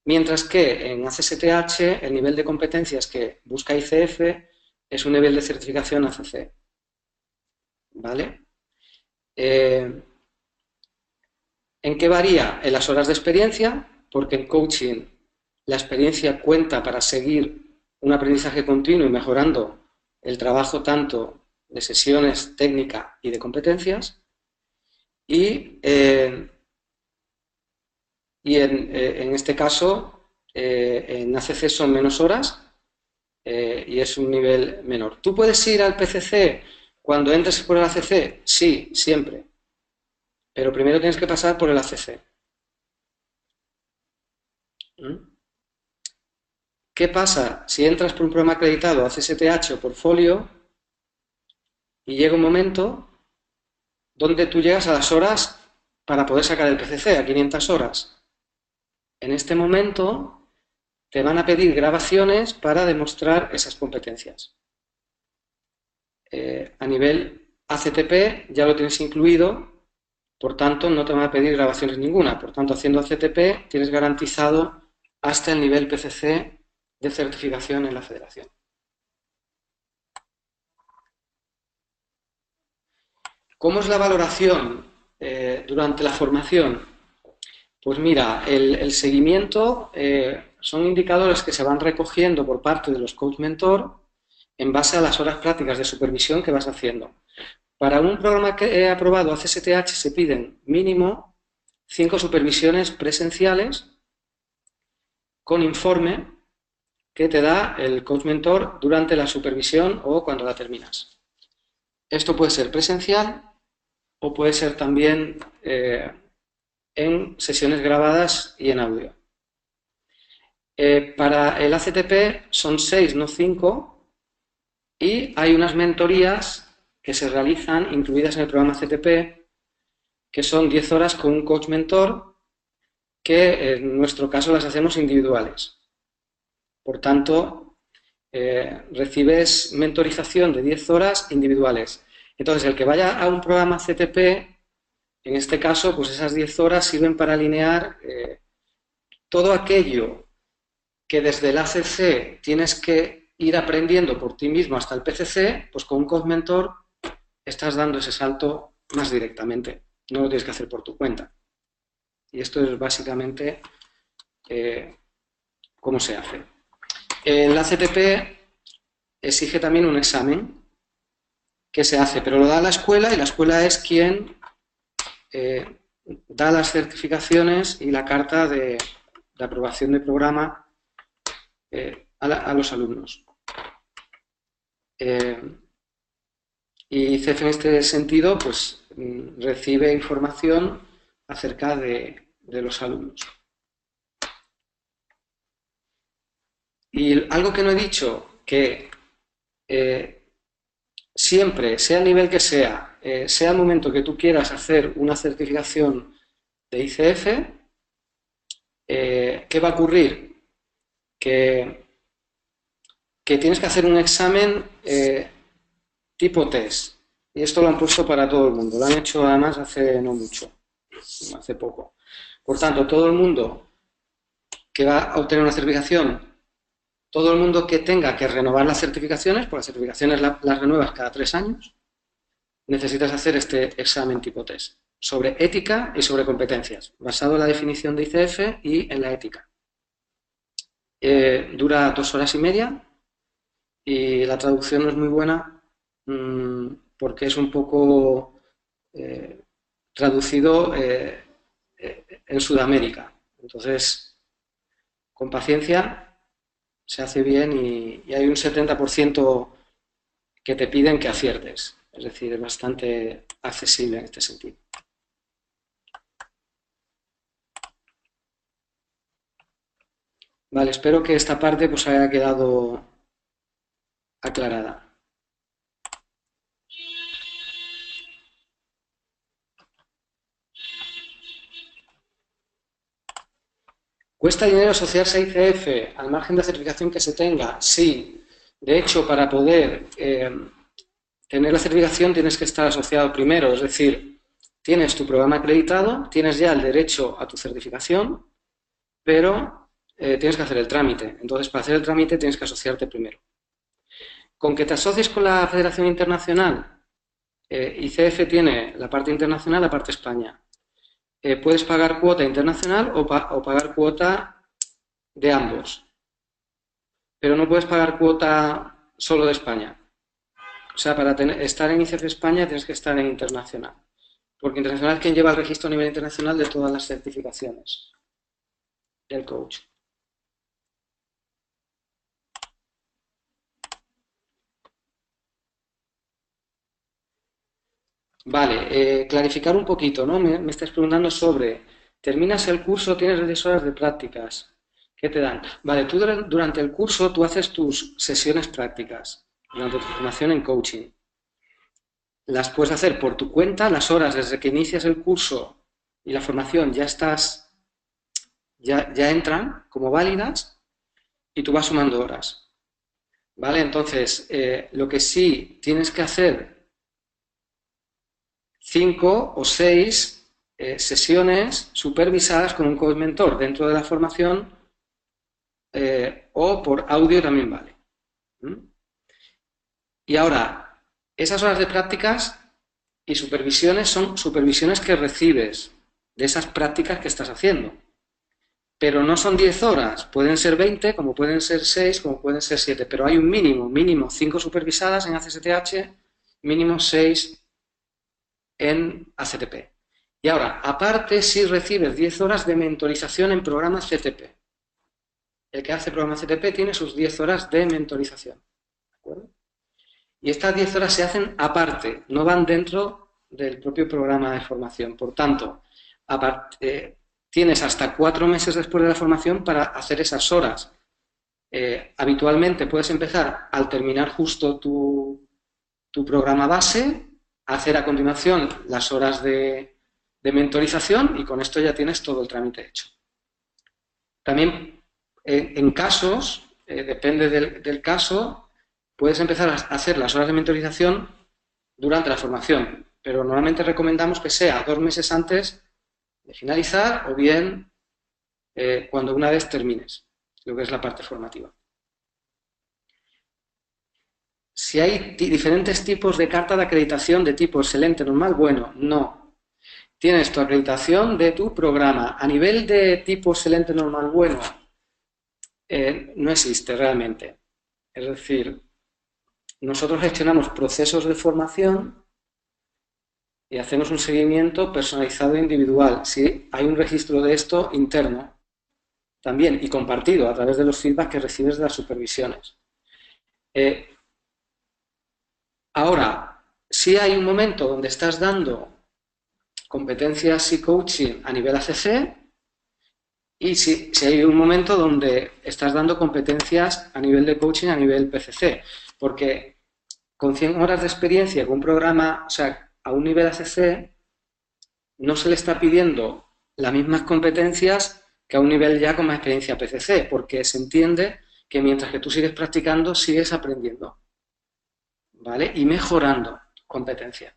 S1: Mientras que en ACSTH el nivel de competencias que busca ICF es un nivel de certificación ACC. ¿Vale? ¿En qué varía? En las horas de experiencia, porque en coaching la experiencia cuenta para seguir un aprendizaje continuo y mejorando el trabajo tanto de sesiones, técnica y de competencias. Y en este caso, en ACC son menos horas y es un nivel menor. ¿Tú puedes ir al PCC cuando entres por el ACC? Sí, siempre. Pero primero tienes que pasar por el ACC. ¿Qué pasa si entras por un programa acreditado ACSTH o Portfolio y llega un momento donde tú llegas a las horas para poder sacar el PCC, a 500 horas? En este momento te van a pedir grabaciones para demostrar esas competencias. A nivel ACTP ya lo tienes incluido, por tanto no te van a pedir grabaciones ninguna. Por tanto, haciendo ACTP tienes garantizado hasta el nivel PCC de certificación en la federación. ¿Cómo es la valoración durante la formación? Pues mira, el seguimiento son indicadores que se van recogiendo por parte de los coach mentor en base a las horas prácticas de supervisión que vas haciendo. Para un programa que he aprobado ACSTH se piden mínimo 5 supervisiones presenciales con informe que te da el coach mentor durante la supervisión o cuando la terminas. Esto puede ser presencial o puede ser también en sesiones grabadas y en audio. Para el ACTP son 6, no 5, y hay unas mentorías que se realizan incluidas en el programa ACTP, que son 10 horas con un coach mentor, que en nuestro caso las hacemos individuales. Por tanto, recibes mentorización de 10 horas individuales. Entonces, el que vaya a un programa ACTP, en este caso, pues esas 10 horas sirven para alinear todo aquello que desde el ACC tienes que ir aprendiendo por ti mismo hasta el PCC, pues con un coach mentor estás dando ese salto más directamente. No lo tienes que hacer por tu cuenta. Y esto es básicamente cómo se hace. El ACTP exige también un examen que se hace, pero lo da la escuela y la escuela es quien da las certificaciones y la carta de aprobación de programa a los alumnos. Y CEF en este sentido pues recibe información acerca de los alumnos. Y algo que no he dicho, que siempre, sea el nivel que sea el momento que tú quieras hacer una certificación de ICF, ¿qué va a ocurrir? Que tienes que hacer un examen tipo test. Y esto lo han puesto para todo el mundo. Lo han hecho además hace no mucho, hace poco. Por tanto, todo el mundo que va a obtener una certificación, todo el mundo que tenga que renovar las certificaciones, porque las certificaciones las renuevas cada 3 años, necesitas hacer este examen tipo test sobre ética y sobre competencias, basado en la definición de ICF y en la ética. Dura 2 horas y media y la traducción no es muy buena porque es un poco traducido en Sudamérica. Entonces, con paciencia se hace bien y hay un 70% que te piden que aciertes. Es decir, es bastante accesible en este sentido. Vale, espero que esta parte pues haya quedado aclarada. ¿Cuesta dinero asociarse a ICF al margen de certificación que se tenga? Sí. De hecho, para poder tener la certificación tienes que estar asociado primero, es decir, tienes tu programa acreditado, tienes ya el derecho a tu certificación, pero tienes que hacer el trámite. Entonces, para hacer el trámite tienes que asociarte primero. Con que te asocies con la Federación Internacional, ICF tiene la parte internacional, la parte España. Puedes pagar cuota internacional o pagar cuota de ambos, pero no puedes pagar cuota solo de España. O sea, para estar en ICF España tienes que estar en internacional, porque internacional es quien lleva el registro a nivel internacional de todas las certificaciones del coach. Vale, clarificar un poquito, ¿no? Me estás preguntando sobre, terminas el curso, tienes 10 horas de prácticas, ¿qué te dan? Vale, tú durante el curso tú haces tus sesiones prácticas, durante tu formación en coaching. Las puedes hacer por tu cuenta, las horas desde que inicias el curso y la formación ya entran como válidas y tú vas sumando horas. ¿Vale? Entonces, lo que sí tienes que hacer 5 o 6 sesiones supervisadas con un coach mentor dentro de la formación o por audio también vale. Y ahora, esas horas de prácticas y supervisiones son supervisiones que recibes de esas prácticas que estás haciendo. Pero no son 10 horas, pueden ser 20, como pueden ser 6, como pueden ser 7, pero hay un mínimo 5 supervisadas en ACSTH, mínimo 6 en ACTP. Y ahora, aparte, si recibes 10 horas de mentorización en programa CTP. El que hace programa CTP tiene sus 10 horas de mentorización. ¿De acuerdo? Y estas 10 horas se hacen aparte, no van dentro del propio programa de formación. Por tanto, tienes hasta 4 meses después de la formación para hacer esas horas. Habitualmente puedes empezar al terminar justo tu programa base, hacer a continuación las horas de mentorización y con esto ya tienes todo el trámite hecho. También en casos, depende del caso, puedes empezar a hacer las horas de mentorización durante la formación, pero normalmente recomendamos que sea 2 meses antes de finalizar o bien cuando una vez termines lo que es la parte formativa. Si hay diferentes tipos de carta de acreditación de tipo excelente, normal, bueno, no. Tienes tu acreditación de tu programa. A nivel de tipo excelente, normal, bueno, no existe realmente. Es decir, nosotros gestionamos procesos de formación y hacemos un seguimiento personalizado e individual. Si hay un registro de esto interno también y compartido a través de los feedbacks que recibes de las supervisiones. Ahora, si hay un momento donde estás dando competencias y coaching a nivel ACC y si hay un momento donde estás dando competencias a nivel de coaching a nivel PCC, porque con 100 horas de experiencia con un programa, o sea, a un nivel ACC, no se le está pidiendo las mismas competencias que a un nivel ya con más experiencia PCC, porque se entiende que mientras que tú sigues practicando, sigues aprendiendo, ¿vale? Y mejorando competencia.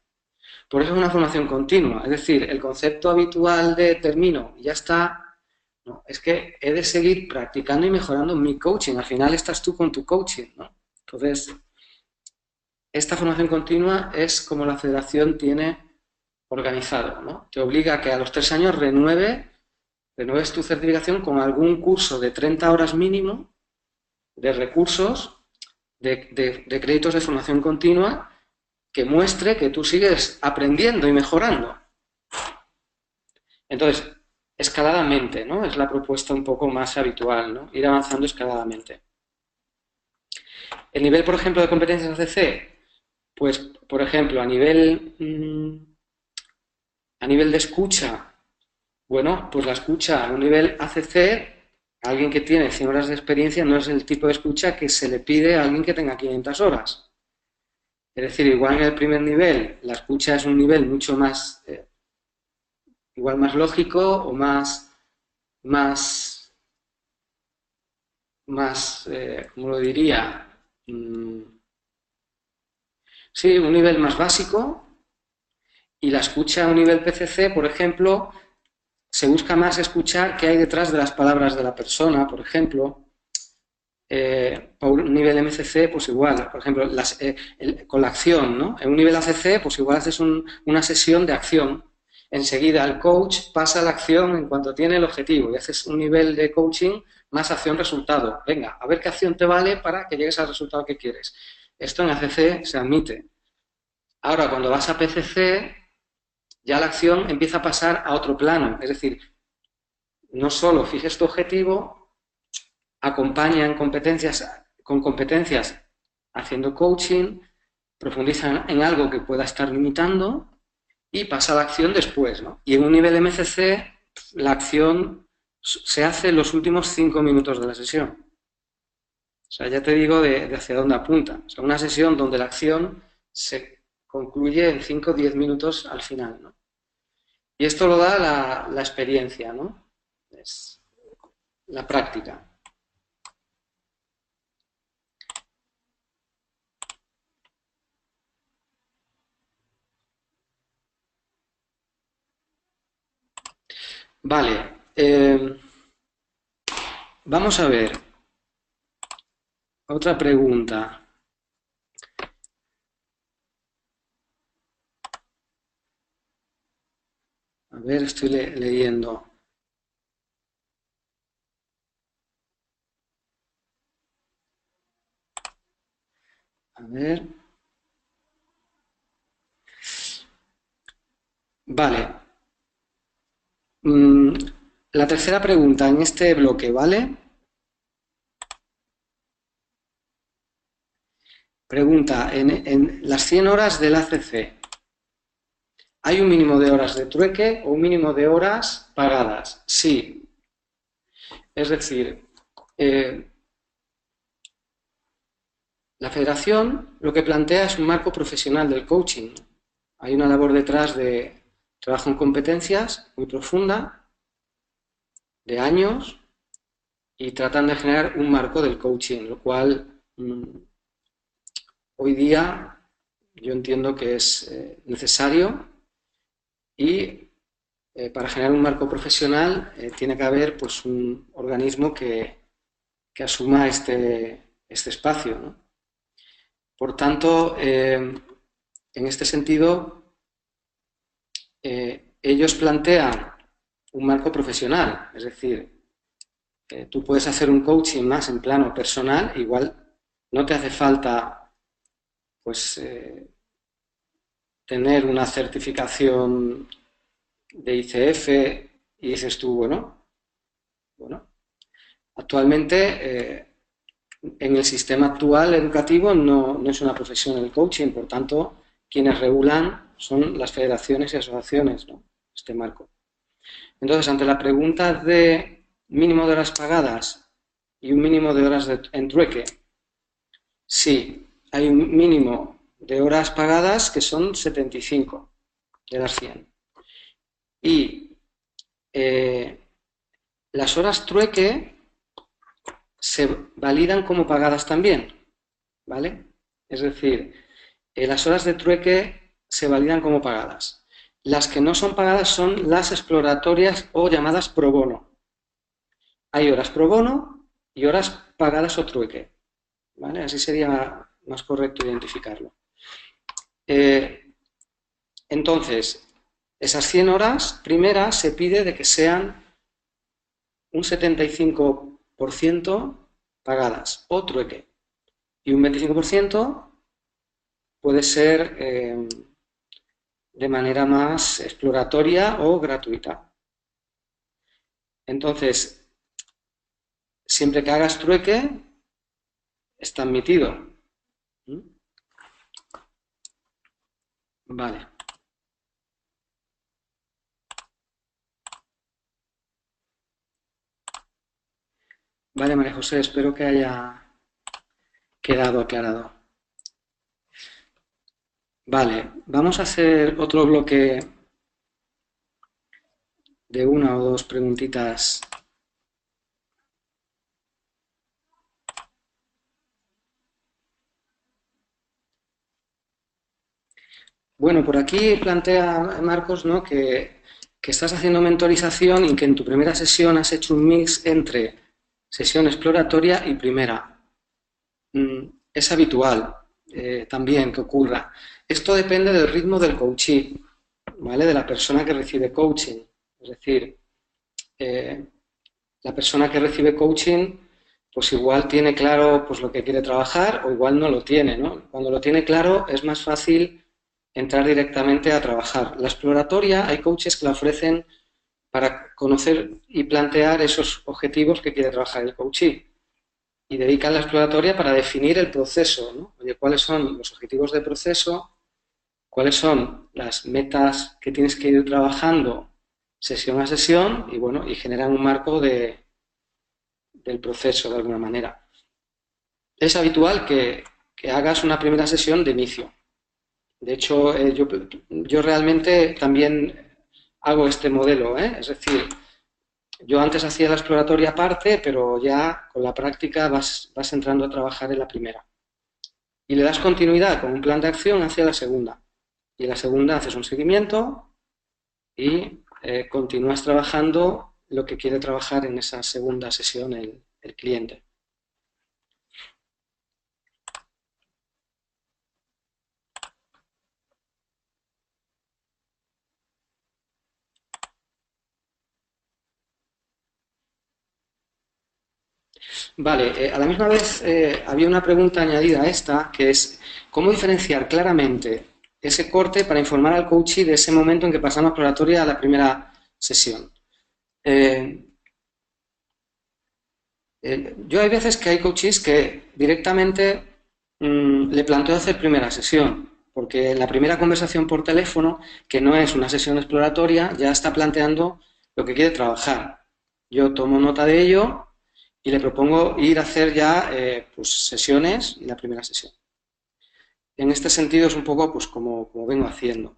S1: Por eso es una formación continua, es decir, el concepto habitual de termino y ya está, no, es que he de seguir practicando y mejorando mi coaching, al final estás tú con tu coaching, ¿no? Entonces, esta formación continua es como la federación tiene organizado, ¿no? Te obliga a que a los 3 años renueves tu certificación con algún curso de 30 horas mínimo de recursos, de créditos de formación continua que muestre que tú sigues aprendiendo y mejorando. Entonces, escaladamente, ¿no? Es la propuesta un poco más habitual, ¿no? Ir avanzando escaladamente. El nivel, por ejemplo, de competencias ACC, pues, por ejemplo, a nivel de escucha, bueno, pues la escucha a un nivel ACC, alguien que tiene 100 horas de experiencia no es el tipo de escucha que se le pide a alguien que tenga 500 horas. Es decir, igual en el primer nivel, la escucha es un nivel mucho más, igual más lógico o más más, ¿cómo lo diría? Sí, un nivel más básico, y la escucha a un nivel PCC, por ejemplo, se busca más escuchar qué hay detrás de las palabras de la persona, por ejemplo. A un nivel MCC, pues igual, por ejemplo, con la acción, ¿no? En un nivel ACC, pues igual haces una sesión de acción. Enseguida el coach pasa a la acción en cuanto tiene el objetivo y haces un nivel de coaching más acción-resultado. Venga, a ver qué acción te vale para que llegues al resultado que quieres. Esto en ACC se admite. Ahora, cuando vas a PCC, ya la acción empieza a pasar a otro plano. Es decir, no solo fijes tu objetivo, acompaña con competencias haciendo coaching, profundiza en algo que pueda estar limitando y pasa a la acción después, ¿no? Y en un nivel MCC, la acción se hace en los últimos 5 minutos de la sesión. O sea, ya te digo de hacia dónde apunta. O sea, una sesión donde la acción se concluye en 5 o 10 minutos al final, ¿no? Y esto lo da la experiencia, ¿no? Es la práctica. Vale. Vamos a ver. Otra pregunta. A ver, estoy leyendo. A ver. Vale. La tercera pregunta en este bloque, ¿vale? Pregunta, en las 100 horas del ACC, ¿hay un mínimo de horas de trueque o un mínimo de horas pagadas? Sí. Es decir, la federación lo que plantea es un marco profesional del coaching. Hay una labor detrás de trabajo en competencias muy profunda, de años, y tratan de generar un marco del coaching, lo cual hoy día yo entiendo que es necesario y para generar un marco profesional tiene que haber pues, un organismo que asuma este espacio, ¿no? Por tanto, en este sentido, ellos plantean un marco profesional, es decir, tú puedes hacer un coaching más en plano personal, igual no te hace falta pues tener una certificación de ICF y dices tú, bueno, actualmente en el sistema actual educativo no es una profesión el coaching, por tanto, quienes regulan son las federaciones y asociaciones, ¿no? Este marco. Entonces, ante la pregunta de mínimo de horas pagadas y un mínimo de horas en trueque, sí, hay un mínimo de horas pagadas que son 75 de las 100. Y las horas trueque se validan como pagadas también, ¿vale? Es decir, las horas de trueque se validan como pagadas. Las que no son pagadas son las exploratorias o llamadas pro bono. Hay horas pro bono y horas pagadas o trueque, ¿vale? Así sería más correcto identificarlo. Entonces, esas 100 horas primeras se pide de que sean un 75% pagadas o trueque y un 25% puede ser de manera más exploratoria o gratuita. Entonces, siempre que hagas trueque, está admitido. Vale. Vale, María José, espero que haya quedado aclarado. Vale, vamos a hacer otro bloque de una o dos preguntitas Bueno, por aquí plantea Marcos, ¿no?, que estás haciendo mentorización y que en tu primera sesión has hecho un mix entre sesión exploratoria y primera. Es habitual también que ocurra. Esto depende del ritmo del coachee, ¿vale? De la persona que recibe coaching. Es decir, eh, la persona que recibe coaching, pues igual tiene claro pues lo que quiere trabajar o igual no lo tiene, ¿no? Cuando lo tiene claro es más fácil entrar directamente a trabajar. La exploratoria, hay coaches que la ofrecen para conocer y plantear esos objetivos que quiere trabajar el coachee y dedican la exploratoria para definir el proceso, ¿no? Oye, ¿cuáles son los objetivos de proceso? ¿Cuáles son las metas que tienes que ir trabajando sesión a sesión? Y bueno, y generan un marco del proceso de alguna manera. Es habitual que hagas una primera sesión de inicio. De hecho, yo realmente también hago este modelo, ¿eh? Es decir, yo antes hacía la exploratoria aparte, pero ya con la práctica vas entrando a trabajar en la primera. Y le das continuidad con un plan de acción hacia la segunda. Y en la segunda haces un seguimiento y continúas trabajando lo que quiere trabajar en esa segunda sesión el cliente. Vale, a la misma vez había una pregunta añadida a esta, que es ¿cómo diferenciar claramente ese corte para informar al coachee de ese momento en que pasamos exploratoria a la primera sesión? Yo hay veces que hay coaches que directamente le planteo hacer primera sesión, porque en la primera conversación por teléfono, que no es una sesión exploratoria, ya está planteando lo que quiere trabajar. Yo tomo nota de ello y le propongo ir a hacer ya pues, sesiones y la primera sesión. En este sentido es un poco pues, como vengo haciendo.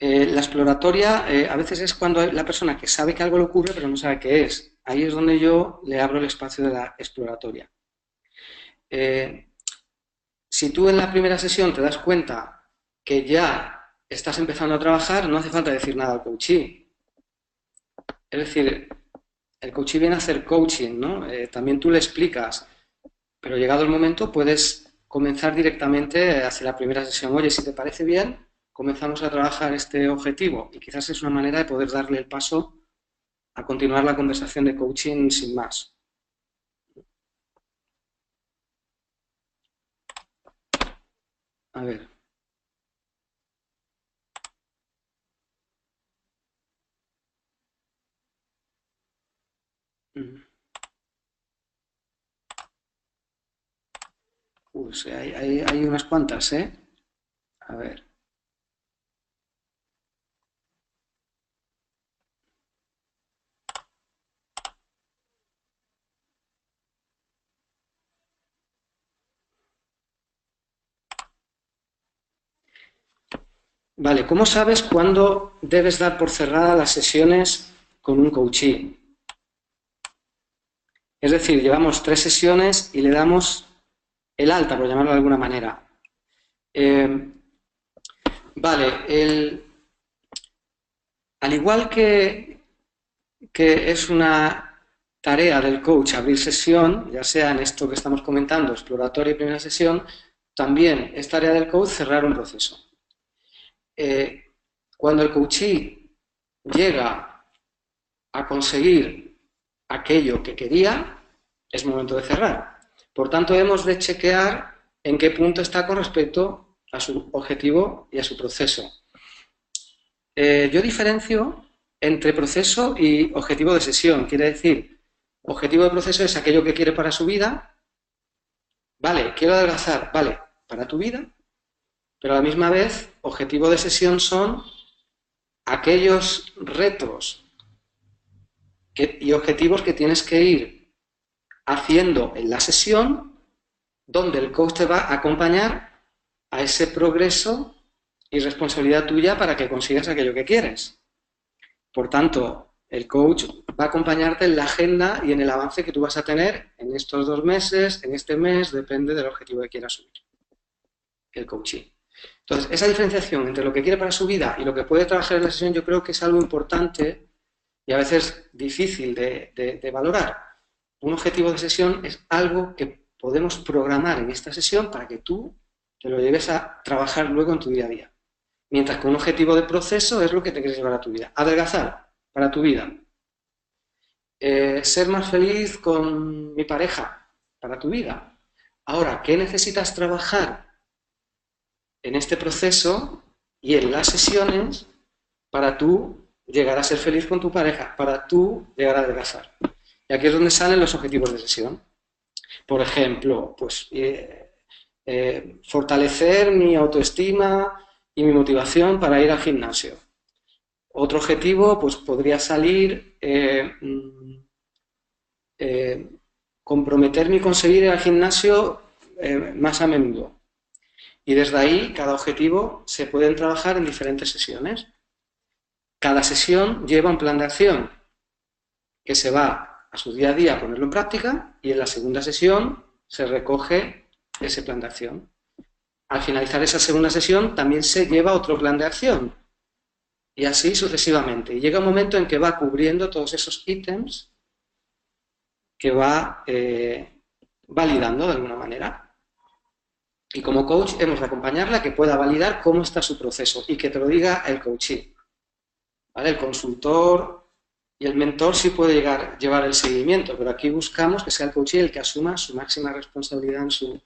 S1: La exploratoria a veces es cuando hay la persona que sabe que algo le ocurre pero no sabe qué es. Ahí es donde yo le abro el espacio de la exploratoria. Eh, si tú en la primera sesión te das cuenta que ya estás empezando a trabajar, no hace falta decir nada al coachee. Es decir, el coachee viene a hacer coaching, ¿no? También tú le explicas, pero llegado el momento puedes comenzar directamente hacia la primera sesión. Oye, si te parece bien, comenzamos a trabajar este objetivo y quizás es una manera de poder darle el paso a continuar la conversación de coaching sin más. A ver. Pues hay unas cuantas, ¿eh? A ver. Vale, ¿cómo sabes cuándo debes dar por cerradas las sesiones con un coachee? Es decir, llevamos 3 sesiones y le damos el alta, por llamarlo de alguna manera. Vale, al igual que es una tarea del coach abrir sesión, ya sea en esto que estamos comentando, exploratoria y primera sesión, también es tarea del coach cerrar un proceso. Cuando el coachee llega a conseguir aquello que quería, es momento de cerrar. Por tanto, hemos de chequear en qué punto está con respecto a su objetivo y a su proceso. Yo diferencio entre proceso y objetivo de sesión. Quiere decir, objetivo de proceso es aquello que quiere para su vida. Vale, quiero adelgazar. Vale, para tu vida. Pero a la misma vez, objetivo de sesión son aquellos retos y objetivos que tienes que ir haciendo en la sesión donde el coach te va a acompañar a ese progreso y responsabilidad tuya para que consigas aquello que quieres. Por tanto, el coach va a acompañarte en la agenda y en el avance que tú vas a tener en estos 2 meses, en este mes, depende del objetivo que quieras subir, el coaching. Entonces, esa diferenciación entre lo que quiere para su vida y lo que puede trabajar en la sesión, yo creo que es algo importante y a veces difícil de valorar. Un objetivo de sesión es algo que podemos programar en esta sesión para que tú te lo lleves a trabajar luego en tu día a día. Mientras que un objetivo de proceso es lo que te quieres llevar a tu vida. Adelgazar para tu vida. Ser más feliz con mi pareja para tu vida. Ahora, ¿qué necesitas trabajar en este proceso y en las sesiones para tú llegar a ser feliz con tu pareja, para tú llegar a adelgazar? Y aquí es donde salen los objetivos de sesión. Por ejemplo, pues fortalecer mi autoestima y mi motivación para ir al gimnasio. Otro objetivo, pues podría salir comprometerme y conseguir ir al gimnasio más a menudo. Y desde ahí, cada objetivo se pueden trabajar en diferentes sesiones. Cada sesión lleva un plan de acción que se va a su día a día a ponerlo en práctica y en la segunda sesión se recoge ese plan de acción. Al finalizar esa segunda sesión también se lleva otro plan de acción y así sucesivamente. Y llega un momento en que va cubriendo todos esos ítems que va validando de alguna manera. Y como coach hemos de acompañarla a que pueda validar cómo está su proceso y que te lo diga el coachee. ¿Vale? El consultor y el mentor sí puede llevar el seguimiento, pero aquí buscamos que sea el coachee el que asuma su máxima responsabilidad en su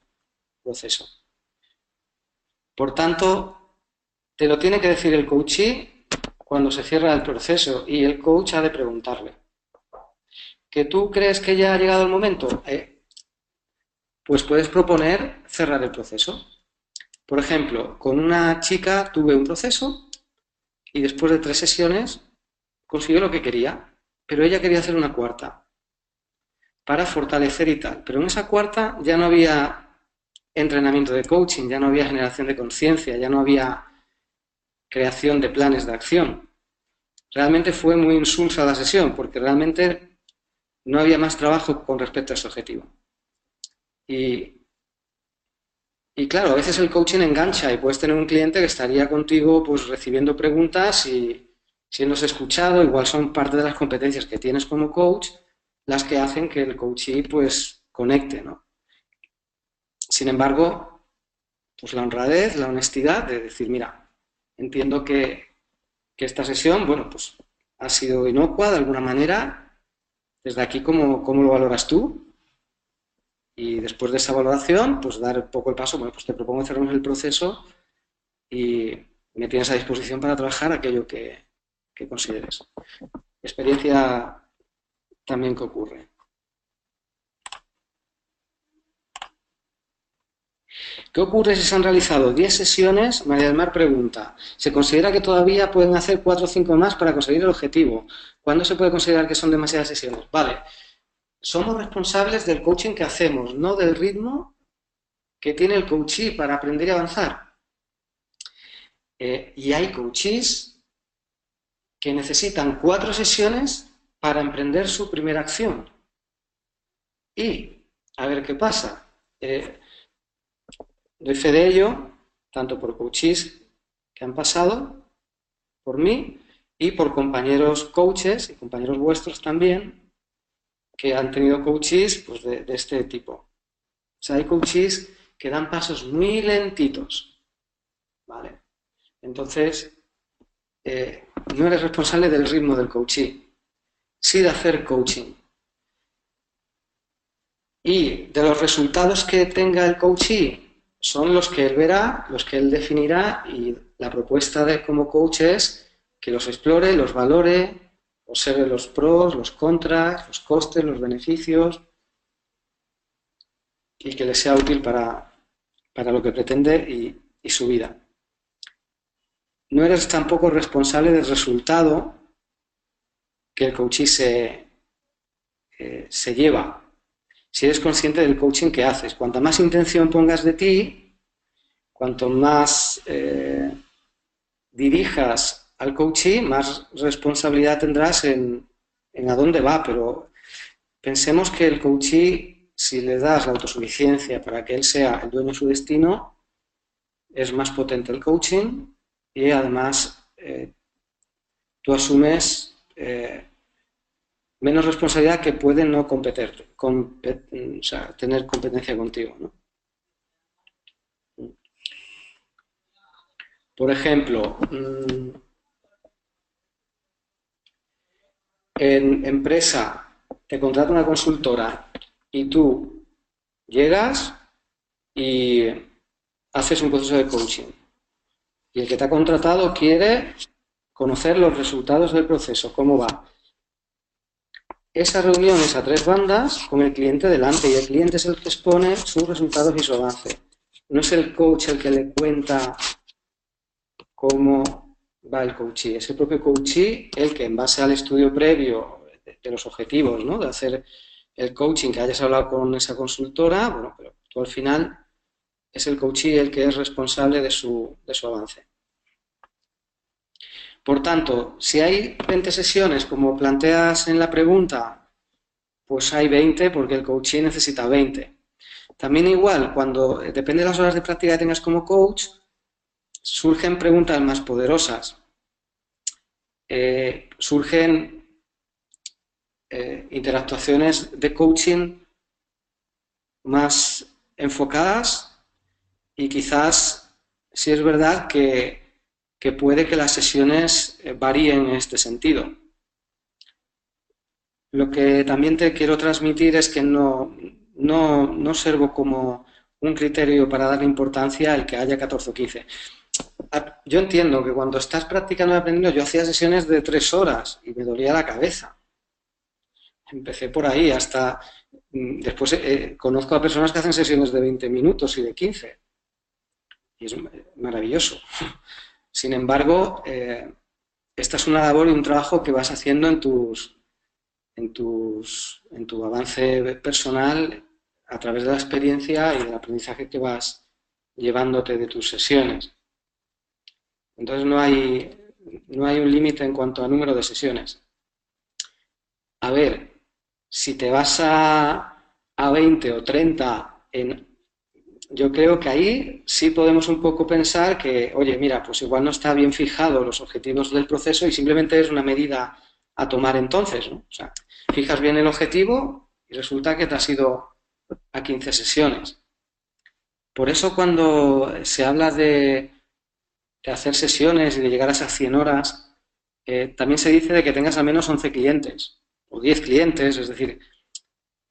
S1: proceso. Por tanto, te lo tiene que decir el coachee cuando se cierra el proceso y el coach ha de preguntarle. ¿Que tú crees que ya ha llegado el momento? Pues puedes proponer cerrar el proceso. Por ejemplo, con una chica tuve un proceso y después de 3 sesiones consiguió lo que quería, pero ella quería hacer una cuarta para fortalecer y tal. Pero en esa cuarta ya no había entrenamiento de coaching, ya no había generación de conciencia, ya no había creación de planes de acción. Realmente fue muy insulsa la sesión porque realmente no había más trabajo con respecto a ese objetivo. Y claro, a veces el coaching engancha y puedes tener un cliente que estaría contigo pues recibiendo preguntas y siéndose escuchado, igual son parte de las competencias que tienes como coach las que hacen que el coachee pues conecte, ¿no? Sin embargo, pues la honradez, la honestidad de decir, mira, entiendo que esta sesión, bueno, pues ha sido inocua de alguna manera, desde aquí, ¿cómo lo valoras tú? Y después de esa valoración, pues dar un poco el paso, bueno, pues te propongo cerrarnos el proceso y me tienes a disposición para trabajar aquello que consideres. Experiencia también que ocurre. ¿Qué ocurre si se han realizado 10 sesiones? María del Mar pregunta. Se considera que todavía pueden hacer 4 o 5 más para conseguir el objetivo. ¿Cuándo se puede considerar que son demasiadas sesiones? Vale. Somos responsables del coaching que hacemos, no del ritmo que tiene el coachee para aprender y avanzar. Y hay coachees que necesitan 4 sesiones para emprender su primera acción. Y, a ver qué pasa. Doy fe de ello, tanto por coachees que han pasado por mí y por compañeros coaches y compañeros vuestros también que han tenido coaches pues, de este tipo. O sea, hay coaches que dan pasos muy lentitos, ¿vale? Entonces, no eres responsable del ritmo del coachee, sí de hacer coaching. Y de los resultados que tenga el coachee son los que él verá, los que él definirá y la propuesta de como coach es que los explore, los valore, observe los pros, los contras, los costes, los beneficios y que le sea útil para lo que pretende y su vida. No eres tampoco responsable del resultado que el coachee se lleva. Si eres consciente del coaching que haces, cuanta más intención pongas de ti, cuanto más dirijas al coachee, más responsabilidad tendrás en a dónde va. Pero pensemos que el coachee, si le das la autosuficiencia para que él sea el dueño de su destino, es más potente el coaching y además tú asumes menos responsabilidad que puede no o sea, tener competencia contigo, ¿no? Por ejemplo, en empresa te contrata una consultora y tú llegas y haces un proceso de coaching. Y el que te ha contratado quiere conocer los resultados del proceso, cómo va. Esa reunión es a 3 bandas con el cliente delante y el cliente es el que expone sus resultados y su avance. No es el coach el que le cuenta cómo va el coachee, es el propio coachee el que en base al estudio previo de los objetivos, ¿no? De hacer el coaching, que hayas hablado con esa consultora, bueno, pero tú al final es el coachee el que es responsable de su avance. Por tanto, si hay 20 sesiones, como planteas en la pregunta, pues hay 20 porque el coachee necesita 20. También igual, cuando depende de las horas de práctica que tengas como coach, surgen preguntas más poderosas. Surgen interactuaciones de coaching más enfocadas y quizás sí es verdad que puede que las sesiones varíen en este sentido. Lo que también te quiero transmitir es que no observo como un criterio para darle importancia el que haya 14 o 15. Yo entiendo que cuando estás practicando y aprendiendo, yo hacía sesiones de 3 horas y me dolía la cabeza. Empecé por ahí, hasta después conozco a personas que hacen sesiones de 20 minutos y de 15. Y es maravilloso. Sin embargo, esta es una labor y un trabajo que vas haciendo en tu avance personal a través de la experiencia y del aprendizaje que vas llevándote de tus sesiones. Entonces no hay un límite en cuanto a número de sesiones. A ver, si te vas a 20 o 30, yo creo que ahí sí podemos un poco pensar que, oye, mira, pues igual no está bien fijado los objetivos del proceso y simplemente es una medida a tomar entonces, ¿no? O sea, fijas bien el objetivo y resulta que te has ido a 15 sesiones. Por eso cuando se habla de hacer sesiones y de llegar a esas 100 horas, también se dice de que tengas al menos 11 clientes o 10 clientes, es decir,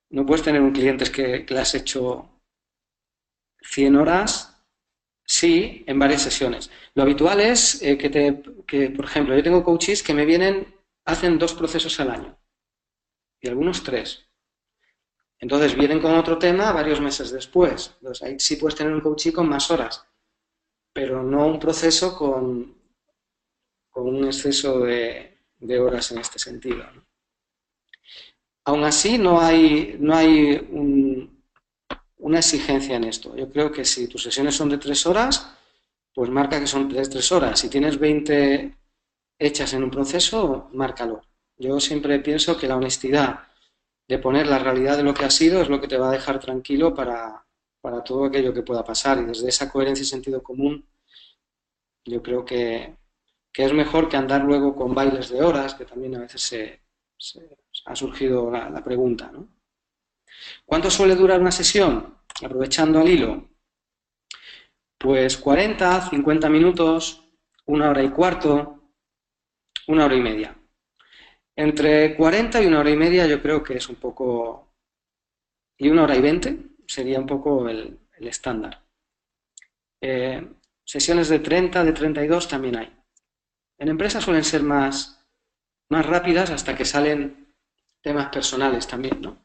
S1: no puedes tener un cliente que le has hecho 100 horas, sí, en varias sesiones. Lo habitual es que, por ejemplo, yo tengo coaches que me vienen, hacen 2 procesos al año y algunos 3. Entonces vienen con otro tema varios meses después. Entonces ahí sí puedes tener un coachee con más horas, pero no un proceso con un exceso de horas en este sentido, ¿no? Aún así, no hay una exigencia en esto. Yo creo que si tus sesiones son de 3 horas, pues marca que son de 3 horas. Si tienes 20 hechas en un proceso, márcalo. Yo siempre pienso que la honestidad de poner la realidad de lo que ha sido es lo que te va a dejar tranquilo para todo aquello que pueda pasar. Y desde esa coherencia y sentido común, yo creo que es mejor que andar luego con bailes de horas, que también a veces ha surgido la pregunta, ¿no? ¿Cuánto suele durar una sesión? Aprovechando al hilo. Pues 40, 50 minutos, 1 hora y cuarto, 1 hora y media. Entre 40 y 1 hora y media yo creo que es un poco... Y 1 hora y 20 sería un poco el estándar. Sesiones de 30, de 32 también hay. En empresas suelen ser más rápidas hasta que salen temas personales también, ¿no?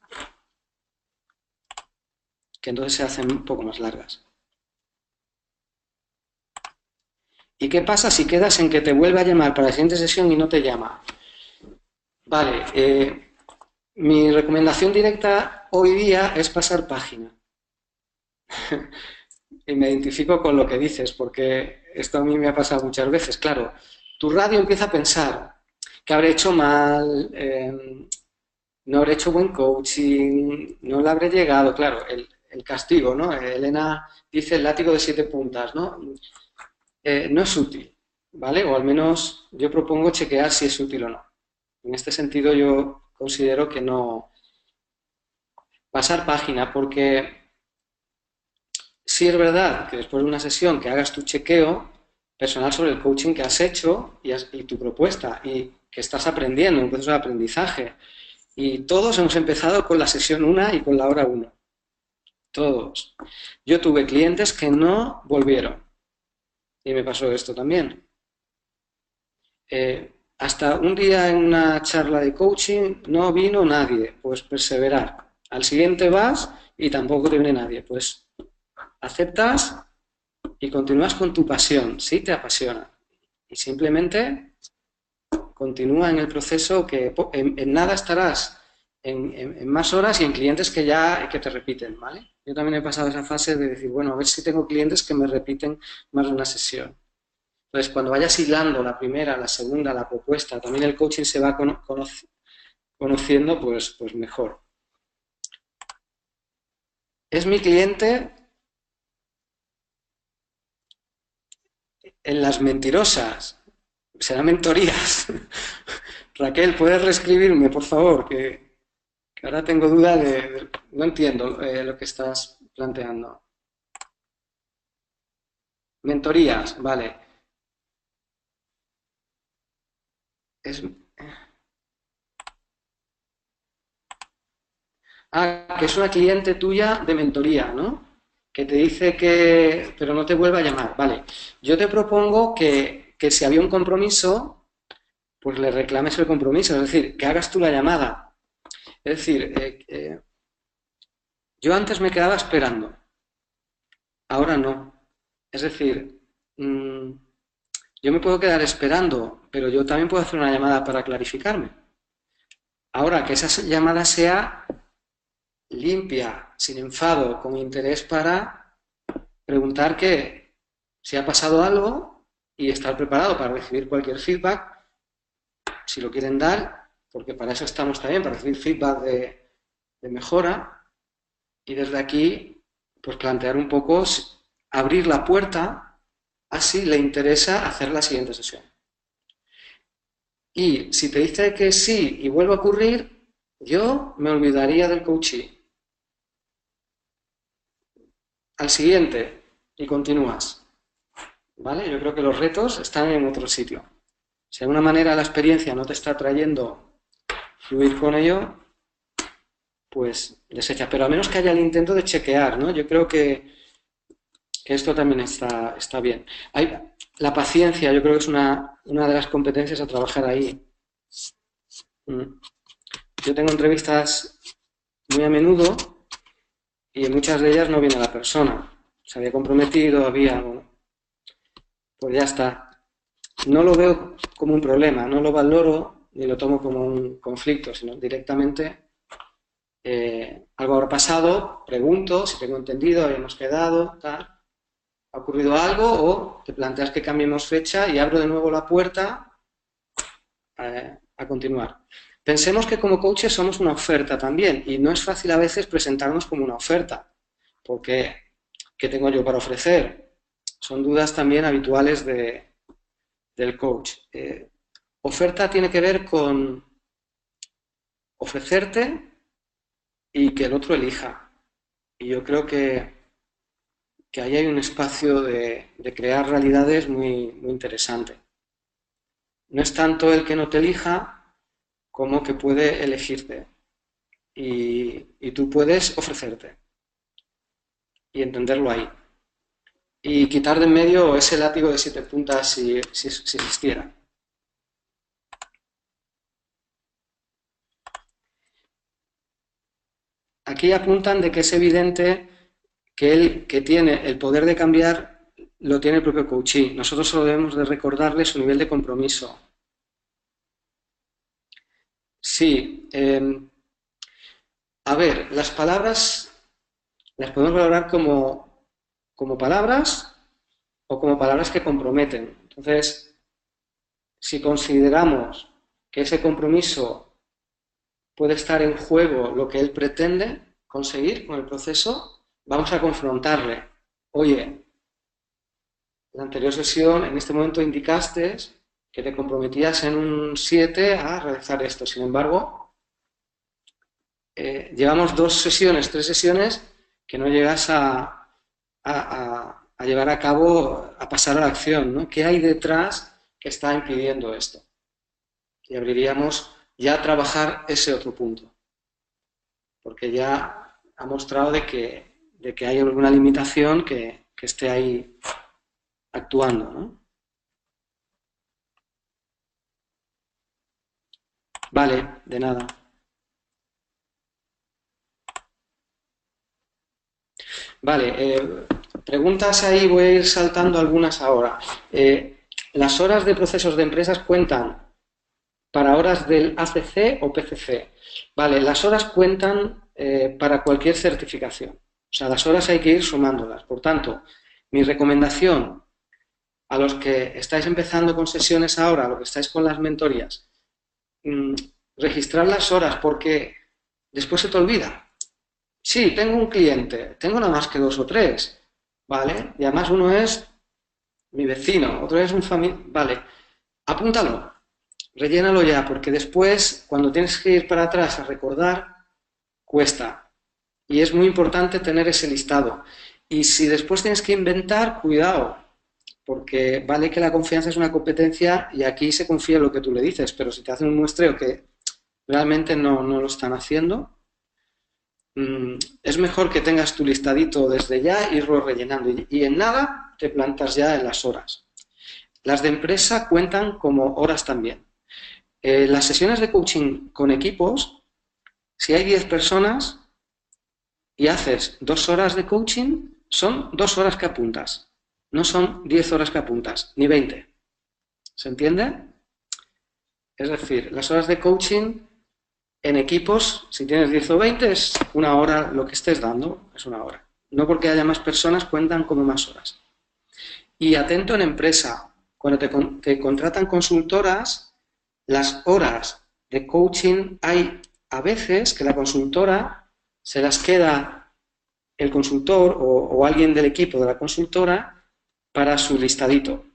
S1: Que entonces se hacen un poco más largas. ¿Y qué pasa si quedas en que te vuelve a llamar para la siguiente sesión y no te llama? Vale, mi recomendación directa hoy día es pasar página. Y me identifico con lo que dices, porque esto a mí me ha pasado muchas veces. Claro, tu radio empieza a pensar que habré hecho mal, no habré hecho buen coaching, no le habré llegado. Claro, el castigo, ¿no? Elena dice el látigo de 7 puntas, ¿no? No es útil, ¿vale? O al menos yo propongo chequear si es útil o no. En este sentido yo considero que no pasar página, porque sí es verdad que después de una sesión que hagas tu chequeo personal sobre el coaching que has hecho y tu propuesta y que estás aprendiendo, un proceso de aprendizaje. Y todos hemos empezado con la sesión 1 y con la hora 1. Todos. Yo tuve clientes que no volvieron. Y me pasó esto también. Hasta un día en una charla de coaching no vino nadie. Pues perseverar. Al siguiente vas y tampoco te viene nadie. Pues aceptas y continúas con tu pasión. Sí te apasiona. Y simplemente continúa en el proceso que en nada estarás en más horas y en clientes que te repiten, ¿vale? Yo también he pasado esa fase de decir, bueno, a ver si tengo clientes que me repiten más de una sesión. Entonces, cuando vayas hilando la primera, la segunda, la propuesta, también el coaching se va conociendo, pues mejor. Es mi cliente en las mentirosas. Serán mentorías. Raquel, ¿puedes reescribirme, por favor? Que ahora tengo duda no entiendo lo que estás planteando. Mentorías, vale. Que es una cliente tuya de mentoría, ¿no? Que te dice que... pero no te vuelve a llamar. Vale. Yo te propongo que si había un compromiso, pues le reclames el compromiso. Es decir, que hagas tú la llamada. Es decir, yo antes me quedaba esperando. Ahora no. Es decir, yo me puedo quedar esperando, pero yo también puedo hacer una llamada para clarificarme. Ahora, que esa llamada sea limpia, sin enfado, con interés para preguntar que si ha pasado algo y estar preparado para recibir cualquier feedback, si lo quieren dar, porque para eso estamos también, para recibir feedback de mejora, y desde aquí, pues plantear un poco, abrir la puerta, así le interesa hacer la siguiente sesión. Y si te dice que sí y vuelve a ocurrir, yo me olvidaría del coaching. Al siguiente y continúas. ¿Vale? Yo creo que los retos están en otro sitio. Si de alguna manera la experiencia no te está trayendo fluir con ello, pues desecha. Pero a menos que haya el intento de chequear, ¿no? Yo creo que esto también está bien. La paciencia, yo creo que es una de las competencias a trabajar ahí. Yo tengo entrevistas muy a menudo y en muchas de ellas no viene la persona. Se había comprometido, pues ya está. No lo veo como un problema, no lo valoro ni lo tomo como un conflicto, sino directamente algo habrá pasado, pregunto si tengo entendido, habíamos quedado, tal, ha ocurrido algo o te planteas que cambiemos fecha y abro de nuevo la puerta a continuar. Pensemos que como coaches somos una oferta también y no es fácil a veces presentarnos como una oferta, porque ¿qué tengo yo para ofrecer? Son dudas también habituales del coach. Oferta tiene que ver con ofrecerte y que el otro elija. Y yo creo que ahí hay un espacio de crear realidades muy, muy interesante. No es tanto el que no te elija como que puede elegirte. Y tú puedes ofrecerte. Y entenderlo ahí. Y quitar de en medio ese látigo de 7 puntas si existiera. Aquí apuntan de que es evidente que él, que tiene el poder de cambiar, lo tiene el propio coachee. Nosotros solo debemos de recordarle su nivel de compromiso. Sí. A ver, las palabras las podemos valorar como palabras o como palabras que comprometen. Entonces, si consideramos que ese compromiso puede estar en juego lo que él pretende conseguir con el proceso, vamos a confrontarle. Oye, la anterior sesión, en este momento indicaste que te comprometías en un 7 a realizar esto. Sin embargo, llevamos 2 sesiones, 3 sesiones que no llegas a llevar a cabo, a pasar a la acción, ¿no? ¿Qué hay detrás que está impidiendo esto? Y abriríamos ya a trabajar ese otro punto, porque ya ha mostrado de que hay alguna limitación que esté ahí actuando, ¿no? Vale, de nada. Vale, preguntas ahí, voy a ir saltando algunas ahora. ¿Las horas de procesos de empresas cuentan para horas del ACC o PCC? Vale, las horas cuentan para cualquier certificación. O sea, las horas hay que ir sumándolas. Por tanto, mi recomendación a los que estáis empezando con sesiones ahora, a los que estáis con las mentorías, registrar las horas porque después se te olvida. Sí, tengo un cliente, tengo nada más que 2 o 3, ¿vale? Y además uno es mi vecino, otro es un familiar, vale, apúntalo, rellénalo ya, porque después, cuando tienes que ir para atrás a recordar, cuesta. Y es muy importante tener ese listado. Y si después tienes que inventar, cuidado, porque vale que la confianza es una competencia y aquí se confía en lo que tú le dices, pero si te hacen un muestreo que realmente no lo están haciendo, es mejor que tengas tu listadito desde ya e irlo rellenando y en nada te plantas ya en las horas. Las de empresa cuentan como horas también. Las sesiones de coaching con equipos, si hay 10 personas y haces 2 horas de coaching, son 2 horas que apuntas. No son 10 horas que apuntas, ni 20. ¿Se entiende? Es decir, las horas de coaching en equipos, si tienes 10 o 20, es una hora, lo que estés dando es una hora. No porque haya más personas cuentan como más horas. Y atento en empresa, cuando te contratan consultoras, las horas de coaching hay a veces que la consultora se las queda el consultor o alguien del equipo de la consultora para su listadito.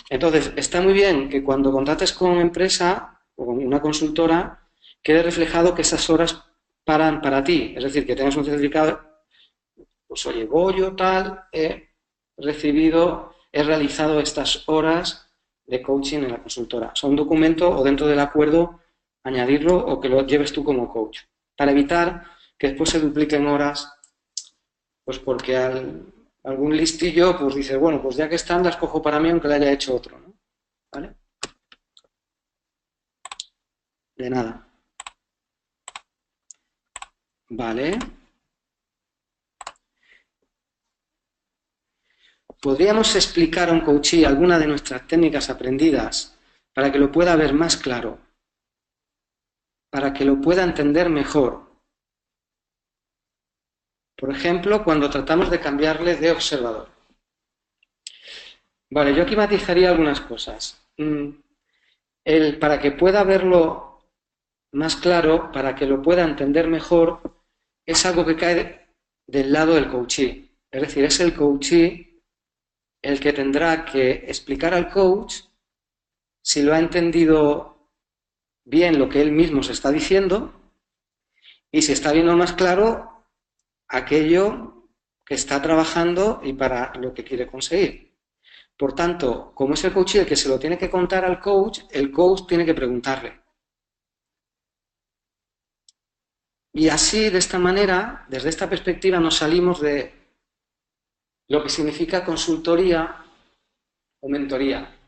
S1: Entonces, está muy bien que cuando contrates con empresa o con una consultora quede reflejado que esas horas paran para ti. Es decir, que tengas un certificado, pues oye, Goyo tal, he realizado estas horas de coaching en la consultora. O sea, un documento o dentro del acuerdo añadirlo o que lo lleves tú como coach. Para evitar que después se dupliquen horas, pues porque algún listillo pues dice, bueno, pues ya que están las cojo para mí aunque le haya hecho otro, ¿no? ¿Vale? De nada. Vale. ¿Podríamos explicar a un coachee alguna de nuestras técnicas aprendidas para que lo pueda ver más claro? Para que lo pueda entender mejor. Por ejemplo, cuando tratamos de cambiarle de observador. Vale, yo aquí matizaría algunas cosas. Para que pueda verlo más claro, para que lo pueda entender mejor, es algo que cae del lado del coachee. Es decir, es el coachee el que tendrá que explicar al coach si lo ha entendido bien lo que él mismo se está diciendo y si está viendo más claro aquello que está trabajando y para lo que quiere conseguir. Por tanto, como es el coach el que se lo tiene que contar al coach, el coach tiene que preguntarle. Y así, de esta manera, desde esta perspectiva, nos salimos de lo que significa consultoría o mentoría.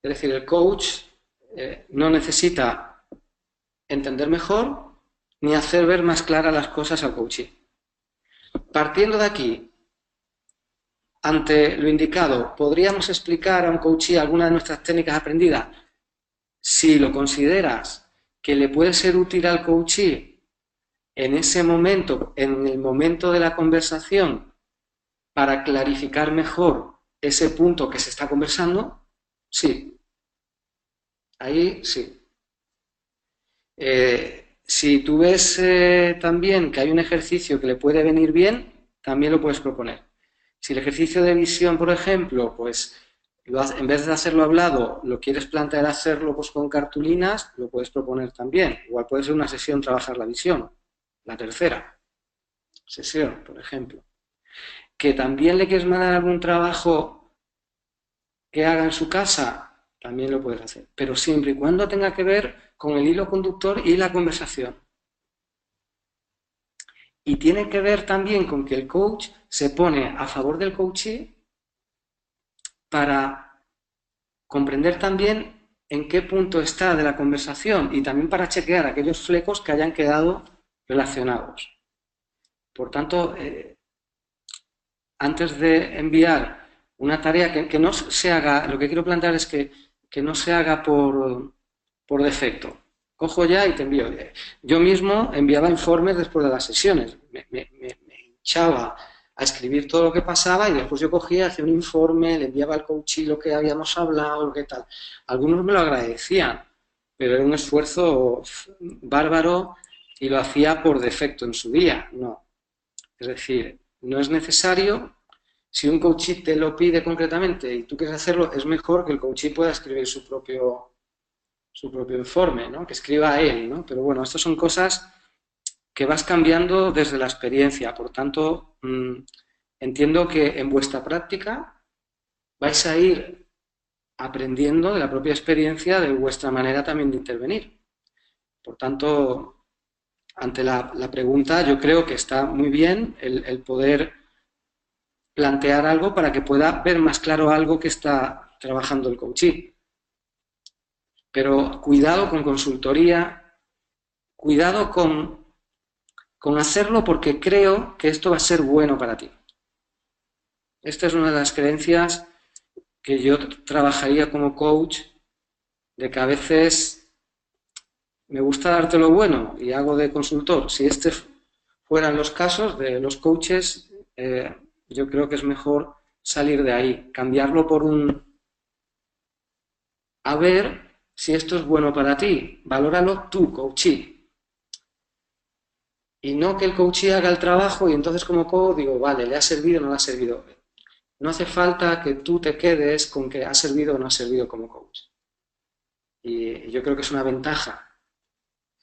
S1: Es decir, el coach no necesita entender mejor ni hacer ver más claras las cosas al coachee. Partiendo de aquí, ante lo indicado, ¿podríamos explicar a un coachee alguna de nuestras técnicas aprendidas? Si lo consideras que le puede ser útil al coachee en ese momento, en el momento de la conversación, para clarificar mejor ese punto que se está conversando, sí. Ahí sí. Si tú ves también que hay un ejercicio que le puede venir bien, también lo puedes proponer. Si el ejercicio de visión, por ejemplo, pues en vez de hacerlo hablado, lo quieres plantear hacerlo pues, con cartulinas, lo puedes proponer también. Igual puede ser una sesión trabajar la visión, la tercera sesión, por ejemplo. Que también le quieres mandar algún trabajo que haga en su casa, también lo puedes hacer. Pero siempre y cuando tenga que ver con el hilo conductor y la conversación. Y tiene que ver también con que el coach se pone a favor del coachee para comprender también en qué punto está de la conversación y también para chequear aquellos flecos que hayan quedado relacionados. Por tanto, antes de enviar una tarea que no se haga, lo que quiero plantear es que no se haga por defecto. Cojo ya y te envío. Yo mismo enviaba informes después de las sesiones. Me hinchaba a escribir todo lo que pasaba y después yo cogía, hacía un informe, le enviaba al coach lo que habíamos hablado, lo que tal. Algunos me lo agradecían, pero era un esfuerzo bárbaro y lo hacía por defecto en su día. No. Es decir, no es necesario. Si un coachee te lo pide concretamente y tú quieres hacerlo, es mejor que el coachee pueda escribir su propio informe, ¿no? Que escriba a él, ¿no? Pero bueno, estas son cosas que vas cambiando desde la experiencia. Por tanto, entiendo que en vuestra práctica vais a ir aprendiendo de la propia experiencia de vuestra manera también de intervenir. Por tanto, ante la pregunta, yo creo que está muy bien el poder plantear algo para que pueda ver más claro algo que está trabajando el coachee. Pero cuidado con consultoría, cuidado con hacerlo porque creo que esto va a ser bueno para ti. Esta es una de las creencias que yo trabajaría como coach, de que a veces me gusta darte lo bueno y hago de consultor. Si estos fueran los casos de los coaches, yo creo que es mejor salir de ahí, cambiarlo por a ver si esto es bueno para ti, valóralo tú, coachee. Y no que el coachee haga el trabajo y entonces como coach digo, vale, ¿le ha servido o no le ha servido? No hace falta que tú te quedes con que ha servido o no ha servido como coach. Y yo creo que es una ventaja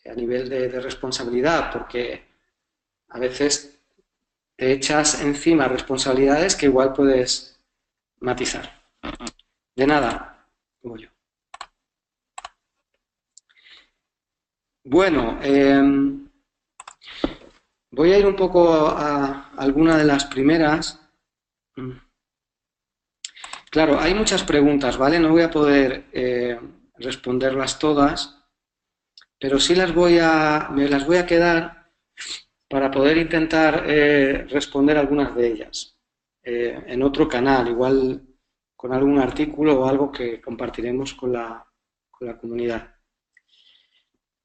S1: a nivel de responsabilidad, porque a veces te echas encima responsabilidades que igual puedes matizar. De nada, como yo. Bueno, voy a ir un poco a alguna de las primeras. Claro, hay muchas preguntas, ¿vale? No voy a poder responderlas todas, pero sí me las voy a quedar para poder intentar responder algunas de ellas en otro canal, igual con algún artículo o algo que compartiremos con la comunidad.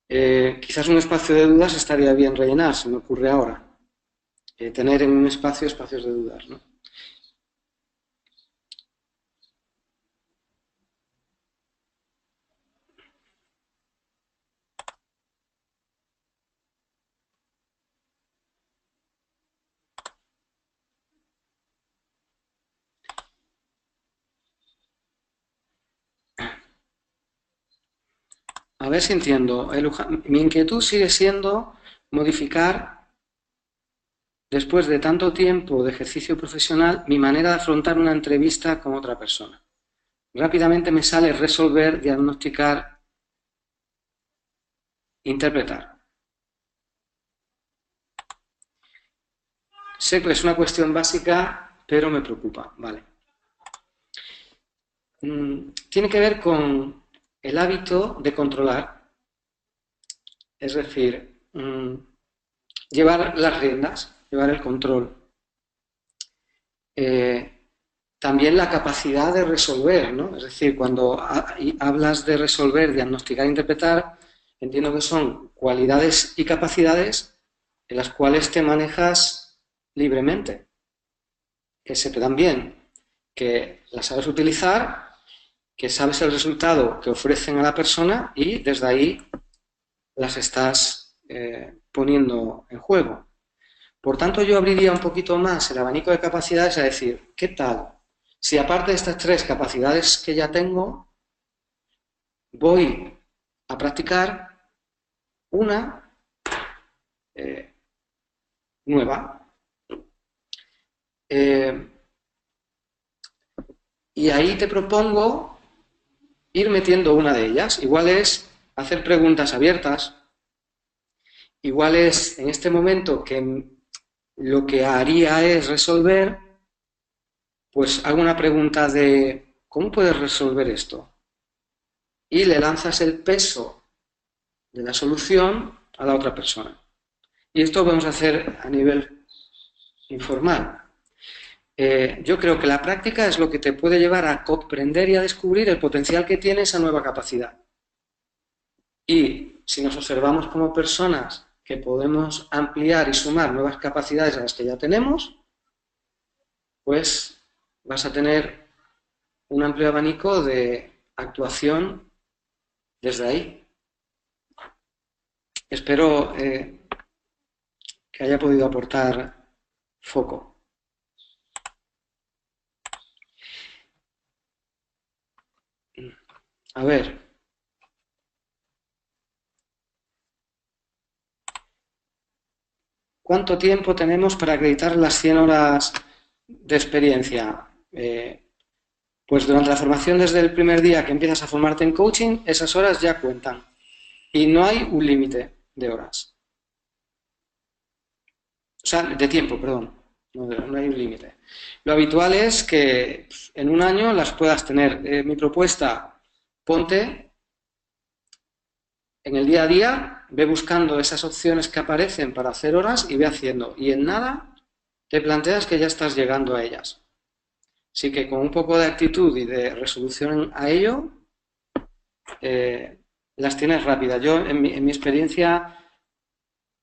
S1: Quizás un espacio de dudas estaría bien rellenar, se me ocurre ahora. Tener en un espacio espacios de dudas, ¿no? A ver si entiendo. Mi inquietud sigue siendo modificar, después de tanto tiempo de ejercicio profesional, mi manera de afrontar una entrevista con otra persona. Rápidamente me sale resolver, diagnosticar, interpretar. Sé que es una cuestión básica, pero me preocupa. Vale. Tiene que ver con el hábito de controlar, es decir, llevar las riendas, llevar el control. También la capacidad de resolver, ¿no? Es decir, cuando hablas de resolver, diagnosticar, interpretar, entiendo que son cualidades y capacidades en las cuales te manejas libremente, que se te dan bien, que las sabes utilizar, que sabes el resultado que ofrecen a la persona y desde ahí las estás poniendo en juego. Por tanto, yo abriría un poquito más el abanico de capacidades a decir, ¿qué tal? Si aparte de estas 3 capacidades que ya tengo, voy a practicar una nueva. Y ahí te propongo ir metiendo una de ellas. Igual es hacer preguntas abiertas. Igual es en este momento que lo que haría es resolver, pues hago una pregunta de ¿cómo puedes resolver esto? Y le lanzas el peso de la solución a la otra persona. Y esto lo vamos a hacer a nivel informal. Yo creo que la práctica es lo que te puede llevar a comprender y a descubrir el potencial que tiene esa nueva capacidad. Y si nos observamos como personas que podemos ampliar y sumar nuevas capacidades a las que ya tenemos, pues vas a tener un amplio abanico de actuación desde ahí. Espero que haya podido aportar foco. A ver. ¿Cuánto tiempo tenemos para acreditar las 100 horas de experiencia? Pues durante la formación, desde el primer día que empiezas a formarte en coaching, esas horas ya cuentan. Y no hay un límite de horas. O sea, de tiempo, perdón. No hay un límite. Lo habitual es que en un año las puedas tener. Mi propuesta, ponte en el día a día, ve buscando esas opciones que aparecen para hacer horas y ve haciendo. Y en nada te planteas que ya estás llegando a ellas. Así que con un poco de actitud y de resolución a ello, las tienes rápidas. Yo, en mi experiencia,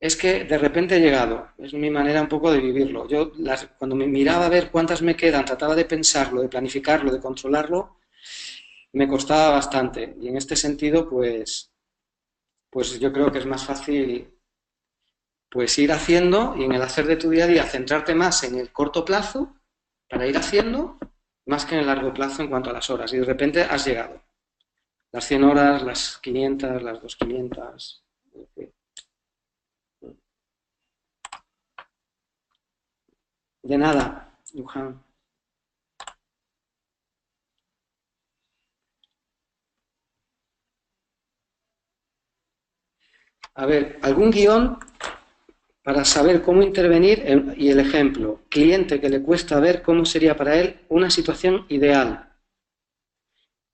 S1: es que de repente he llegado. Es mi manera un poco de vivirlo. Yo, cuando me miraba a ver cuántas me quedan, trataba de pensarlo, de planificarlo, de controlarlo, me costaba bastante. Y en este sentido, pues yo creo que es más fácil pues ir haciendo y en el hacer de tu día a día centrarte más en el corto plazo para ir haciendo más que en el largo plazo en cuanto a las horas. Y de repente has llegado. Las 100 horas, las 500, las 2500. De nada, Johan. A ver, algún guión para saber cómo intervenir y el ejemplo. Cliente que le cuesta ver cómo sería para él una situación ideal.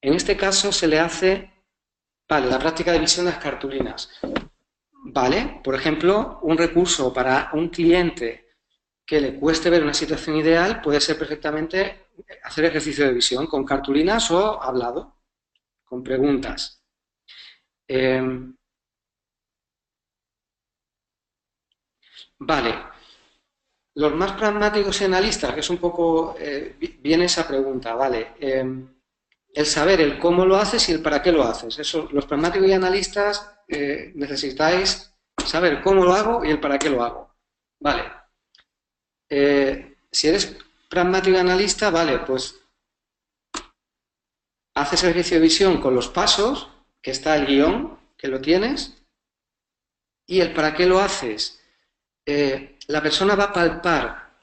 S1: En este caso se le hace, vale, la práctica de visión de las cartulinas. Vale, por ejemplo, un recurso para un cliente que le cueste ver una situación ideal puede ser perfectamente hacer ejercicio de visión con cartulinas o hablado, con preguntas. Vale, los más pragmáticos y analistas, que es un poco, viene esa pregunta, vale, el saber el cómo lo haces y el para qué lo haces. Eso, los pragmáticos y analistas necesitáis saber cómo lo hago y el para qué lo hago. Vale. Si eres pragmático y analista, vale, pues haces ejercicio de visión con los pasos, que está el guión, que lo tienes, y el para qué lo haces. La persona va a palpar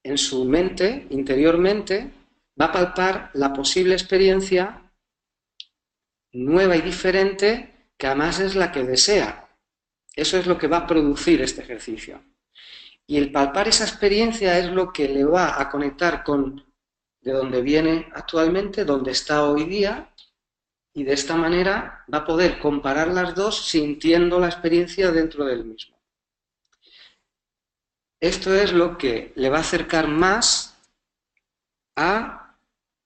S1: en su mente, interiormente, va a palpar la posible experiencia nueva y diferente, que además es la que desea. Eso es lo que va a producir este ejercicio. Y el palpar esa experiencia es lo que le va a conectar con de dónde viene actualmente, dónde está hoy día, y de esta manera va a poder comparar las dos sintiendo la experiencia dentro del mismo. Esto es lo que le va a acercar más a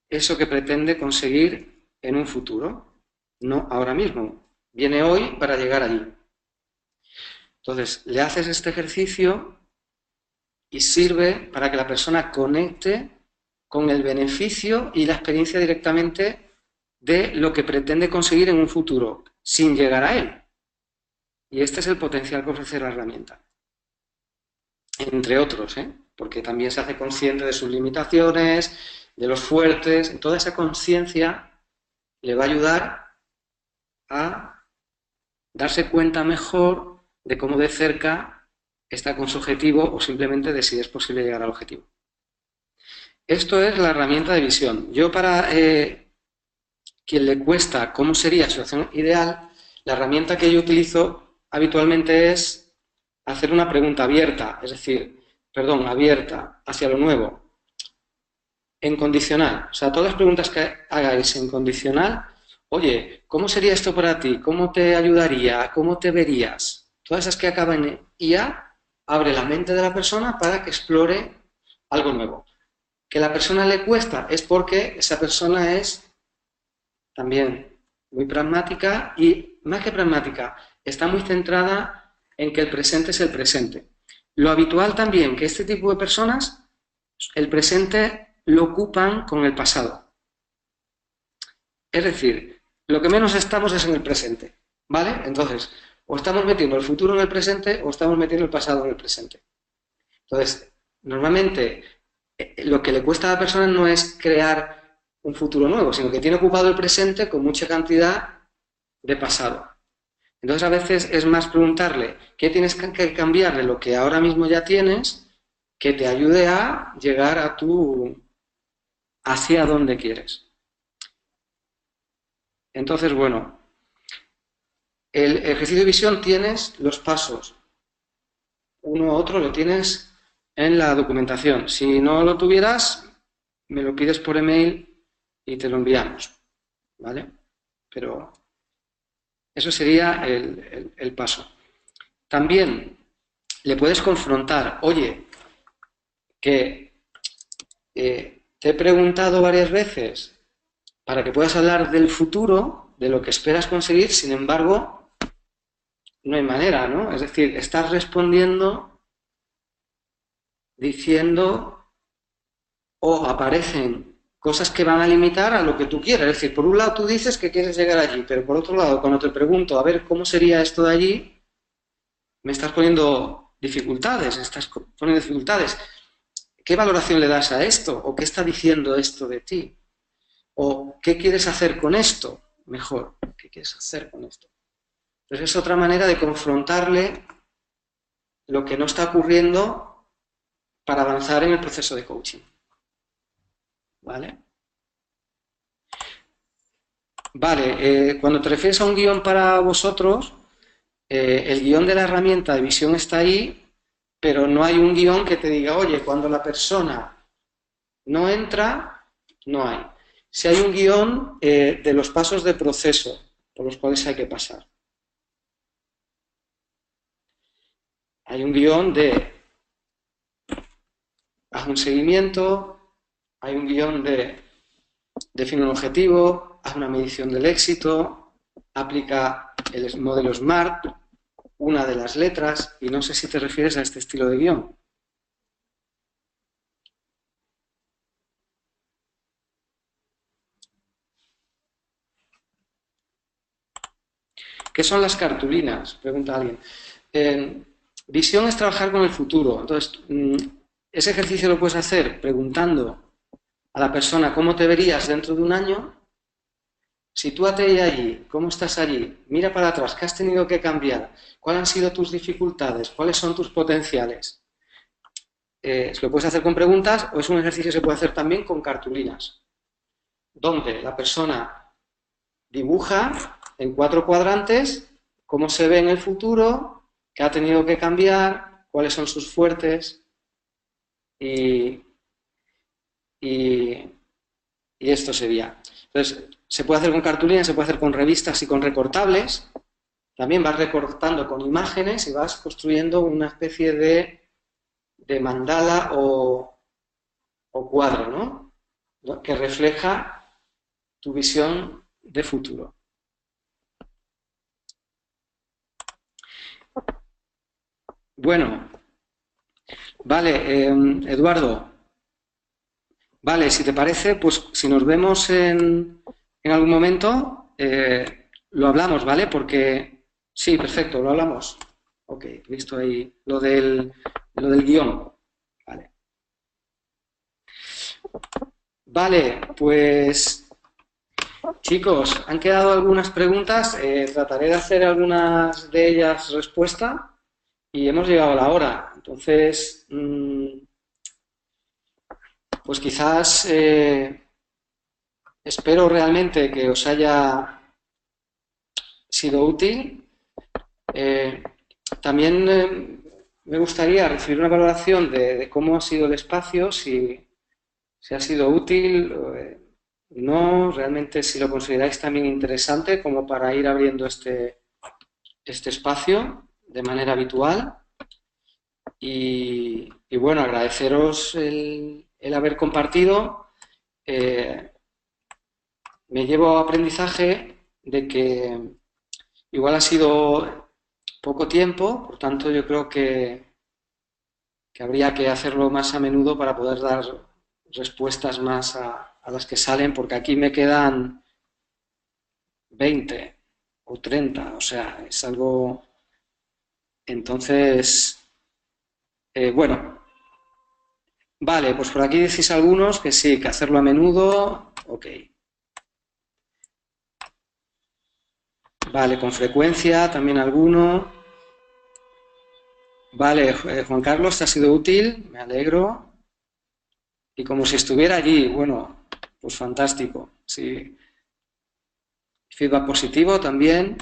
S1: eso que pretende conseguir en un futuro, no ahora mismo. Viene hoy para llegar allí. Entonces, le haces este ejercicio y sirve para que la persona conecte con el beneficio y la experiencia directamente de lo que pretende conseguir en un futuro, sin llegar a él. Y este es el potencial que ofrece la herramienta. Entre otros, porque también se hace consciente de sus limitaciones, de los fuertes. Toda esa conciencia le va a ayudar a darse cuenta mejor de cómo de cerca está con su objetivo o simplemente de si es posible llegar al objetivo. Esto es la herramienta de visión. Yo para quien le cuesta cómo sería su situación ideal, la herramienta que yo utilizo habitualmente es hacer una pregunta abierta, es decir, abierta hacia lo nuevo, en condicional. O sea, todas las preguntas que hagáis en condicional, oye, ¿cómo sería esto para ti? ¿Cómo te ayudaría? ¿Cómo te verías? Todas esas que acaban en IA, abre la mente de la persona para que explore algo nuevo. Que a la persona le cuesta es porque esa persona es también muy pragmática y, más que pragmática, está muy centrada en que el presente es el presente. Lo habitual también que este tipo de personas, el presente lo ocupan con el pasado. Es decir, lo que menos estamos es en el presente, ¿vale? Entonces, o estamos metiendo el futuro en el presente o estamos metiendo el pasado en el presente. Entonces, normalmente, lo que le cuesta a la persona no es crear un futuro nuevo, sino que tiene ocupado el presente con mucha cantidad de pasado. Entonces, a veces es más preguntarle qué tienes que cambiar de lo que ahora mismo ya tienes que te ayude a llegar a hacia donde quieres. Entonces, bueno, el ejercicio de visión tienes los pasos. Uno u otro lo tienes en la documentación. Si no lo tuvieras, me lo pides por email y te lo enviamos, ¿vale? Pero eso sería el paso. También le puedes confrontar, oye, que te he preguntado varias veces para que puedas hablar del futuro, de lo que esperas conseguir, sin embargo, no hay manera, ¿no? Es decir, estás respondiendo diciendo o aparecen cosas que van a limitar a lo que tú quieres. Es decir, por un lado tú dices que quieres llegar allí, pero por otro lado, cuando te pregunto, a ver, ¿cómo sería esto de allí? Me estás poniendo dificultades, ¿Qué valoración le das a esto? ¿O qué está diciendo esto de ti? ¿O qué quieres hacer con esto? Mejor, ¿qué quieres hacer con esto? Entonces es otra manera de confrontarle lo que no está ocurriendo para avanzar en el proceso de coaching. ¿Vale? Vale, cuando te refieres a un guión para vosotros, el guión de la herramienta de visión está ahí, pero no hay un guión que te diga, oye, cuando la persona no entra, no hay. Si hay un guión de los pasos de proceso por los cuales hay que pasar. Hay un guión de haz un seguimiento, hay un guión de define un objetivo, haz una medición del éxito, aplica el modelo SMART, una de las letras, y no sé si te refieres a este estilo de guión. ¿Qué son las cartulinas? Pregunta alguien. Visión es trabajar con el futuro. Entonces, ese ejercicio lo puedes hacer preguntando a la persona cómo te verías dentro de un año. Sitúate allí, ¿cómo estás allí? Mira para atrás, ¿qué has tenido que cambiar? ¿Cuáles han sido tus dificultades? ¿Cuáles son tus potenciales? Lo puedes hacer con preguntas o es un ejercicio que se puede hacer también con cartulinas, donde la persona dibuja en 4 cuadrantes cómo se ve en el futuro, qué ha tenido que cambiar, cuáles son sus fuertes y esto sería. Entonces, se puede hacer con cartulinas, se puede hacer con revistas y con recortables. También vas recortando con imágenes y vas construyendo una especie de mandala o cuadro, ¿no? Que refleja tu visión de futuro. Bueno, vale, Eduardo. Vale, si te parece, pues si nos vemos en algún momento, lo hablamos, ¿vale? Porque Sí, perfecto, lo hablamos. Ok, listo ahí lo del guión. Vale. Vale, pues chicos, han quedado algunas preguntas. Trataré de hacer algunas de ellas respuesta y hemos llegado a la hora. Entonces, pues quizás espero realmente que os haya sido útil. Eh, también me gustaría recibir una valoración de cómo ha sido el espacio, si ha sido útil, no, realmente si lo consideráis también interesante como para ir abriendo este espacio de manera habitual. Y bueno, agradeceros el haber compartido. Eh, Me llevo aprendizaje de que igual ha sido poco tiempo, por tanto yo creo que habría que hacerlo más a menudo para poder dar respuestas más a las que salen, porque aquí me quedan 20 o 30, o sea, es algo. Entonces, bueno, vale, pues por aquí decís algunos que sí, que hacerlo a menudo, ok. Vale, con frecuencia, también alguno. Vale, Juan Carlos, te ha sido útil, me alegro. Y como si estuviera allí, bueno, pues fantástico. Sí, feedback positivo también.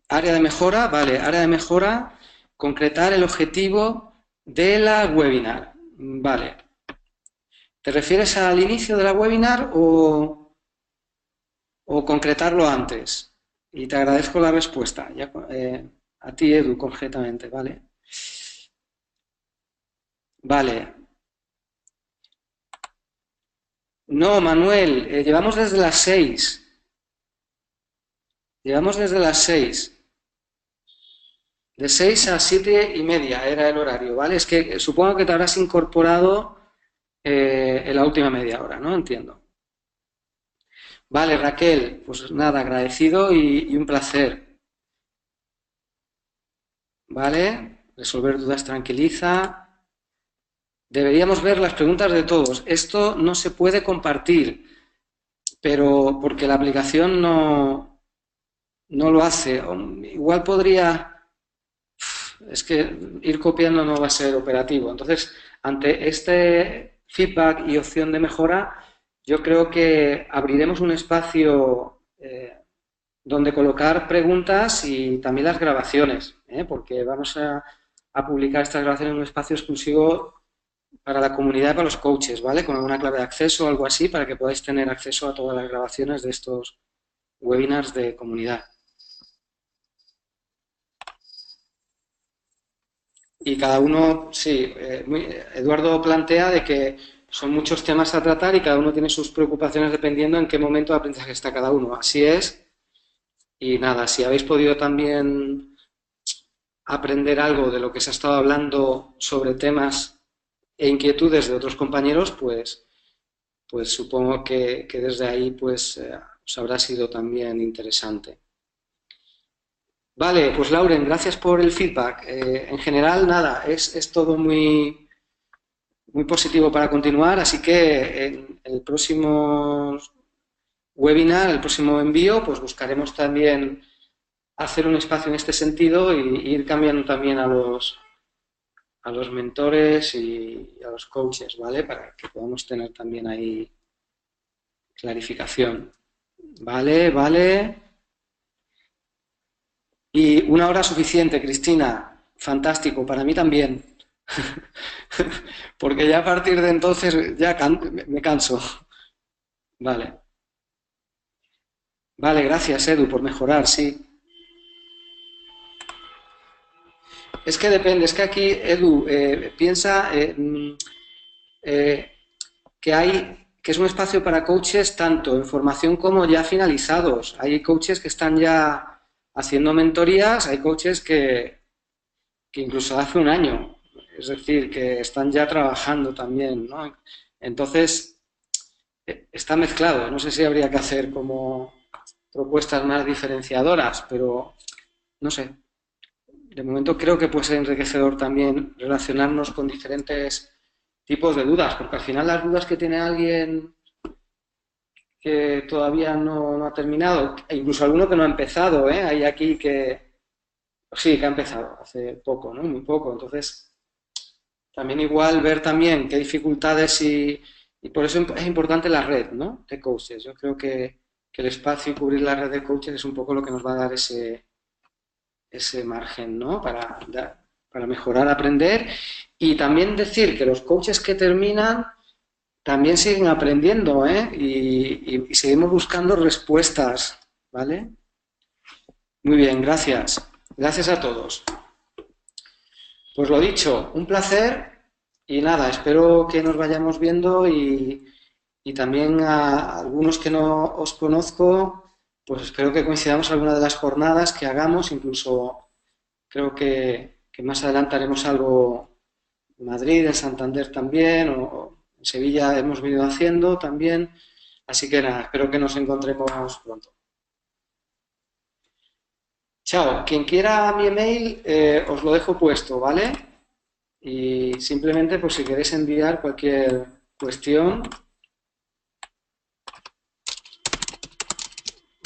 S1: Área de mejora, vale, área de mejora, concretar el objetivo de la webinar. Vale. ¿Te refieres al inicio de la webinar o concretarlo antes? Y te agradezco la respuesta. Ya, a ti, Edu, concretamente, ¿vale? Vale. No, Manuel, llevamos desde las 6. Llevamos desde las 6. De 6 a 7:30 era el horario, ¿vale? Es que supongo que te habrás incorporado en la última media hora, ¿no? Entiendo. Vale, Raquel, pues nada, agradecido y un placer, ¿vale? Resolver dudas tranquiliza. Deberíamos ver las preguntas de todos. Esto no se puede compartir, pero porque la aplicación no lo hace. Igual podría. Es que ir copiando no va a ser operativo. Entonces, ante este feedback y opción de mejora, yo creo que abriremos un espacio donde colocar preguntas y también las grabaciones, porque vamos a publicar estas grabaciones en un espacio exclusivo para la comunidad y para los coaches, ¿vale? Con alguna clave de acceso o algo así para que podáis tener acceso a todas las grabaciones de estos webinars de comunidad. Y cada uno, sí, Eduardo plantea de que son muchos temas a tratar y cada uno tiene sus preocupaciones dependiendo en qué momento de aprendizaje está cada uno. Así es. Y nada, si habéis podido también aprender algo de lo que se ha estado hablando sobre temas e inquietudes de otros compañeros, pues supongo que desde ahí pues os habrá sido también interesante. Vale, pues Lauren, gracias por el feedback. En general, nada, es todo muy positivo para continuar, así que en el próximo webinar, el próximo envío, pues buscaremos también hacer un espacio en este sentido y ir cambiando también a los mentores y a los coaches, ¿vale? Para que podamos tener también ahí clarificación. Vale, vale. Y una hora suficiente, Cristina. Fantástico, para mí también. Porque ya a partir de entonces ya me canso. Vale. Vale, gracias, Edu, por mejorar, sí. Es que depende, es que aquí, Edu, piensa eh, que es un espacio para coaches tanto en formación como ya finalizados. Hay coaches que están ya haciendo mentorías, hay coaches que incluso hace un año, es decir, que están ya trabajando también, ¿no? Entonces, está mezclado. No sé si habría que hacer como propuestas más diferenciadoras, pero no sé, de momento creo que puede ser enriquecedor también relacionarnos con diferentes tipos de dudas, porque al final las dudas que tiene alguien que todavía no ha terminado, e incluso alguno que no ha empezado, ¿eh? Hay aquí que sí, que ha empezado hace poco, ¿no? Muy poco. Entonces, también igual ver también qué dificultades y por eso es importante la red, ¿no? De coaches. Yo creo que el espacio y cubrir la red de coaches es un poco lo que nos va a dar ese margen, ¿no? Para mejorar, aprender y también decir que los coaches que terminan también siguen aprendiendo, ¿eh? Y seguimos buscando respuestas, ¿vale? Muy bien, gracias. Gracias a todos. Pues lo dicho, un placer y nada, espero que nos vayamos viendo y también a algunos que no os conozco, pues espero que coincidamos en alguna de las jornadas que hagamos, incluso creo que más adelante haremos algo en Madrid, en Santander también, o en Sevilla hemos venido haciendo también, así que nada, espero que nos encontremos pronto. Chao, quien quiera mi email os lo dejo puesto, ¿vale? Y simplemente, pues si queréis enviar cualquier cuestión,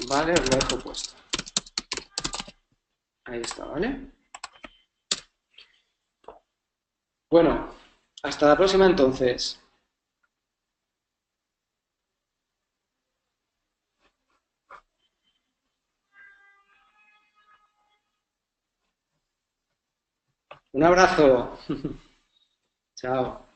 S1: vale, os lo dejo puesto. Ahí está, ¿vale? Bueno, hasta la próxima entonces. Un abrazo. Chao.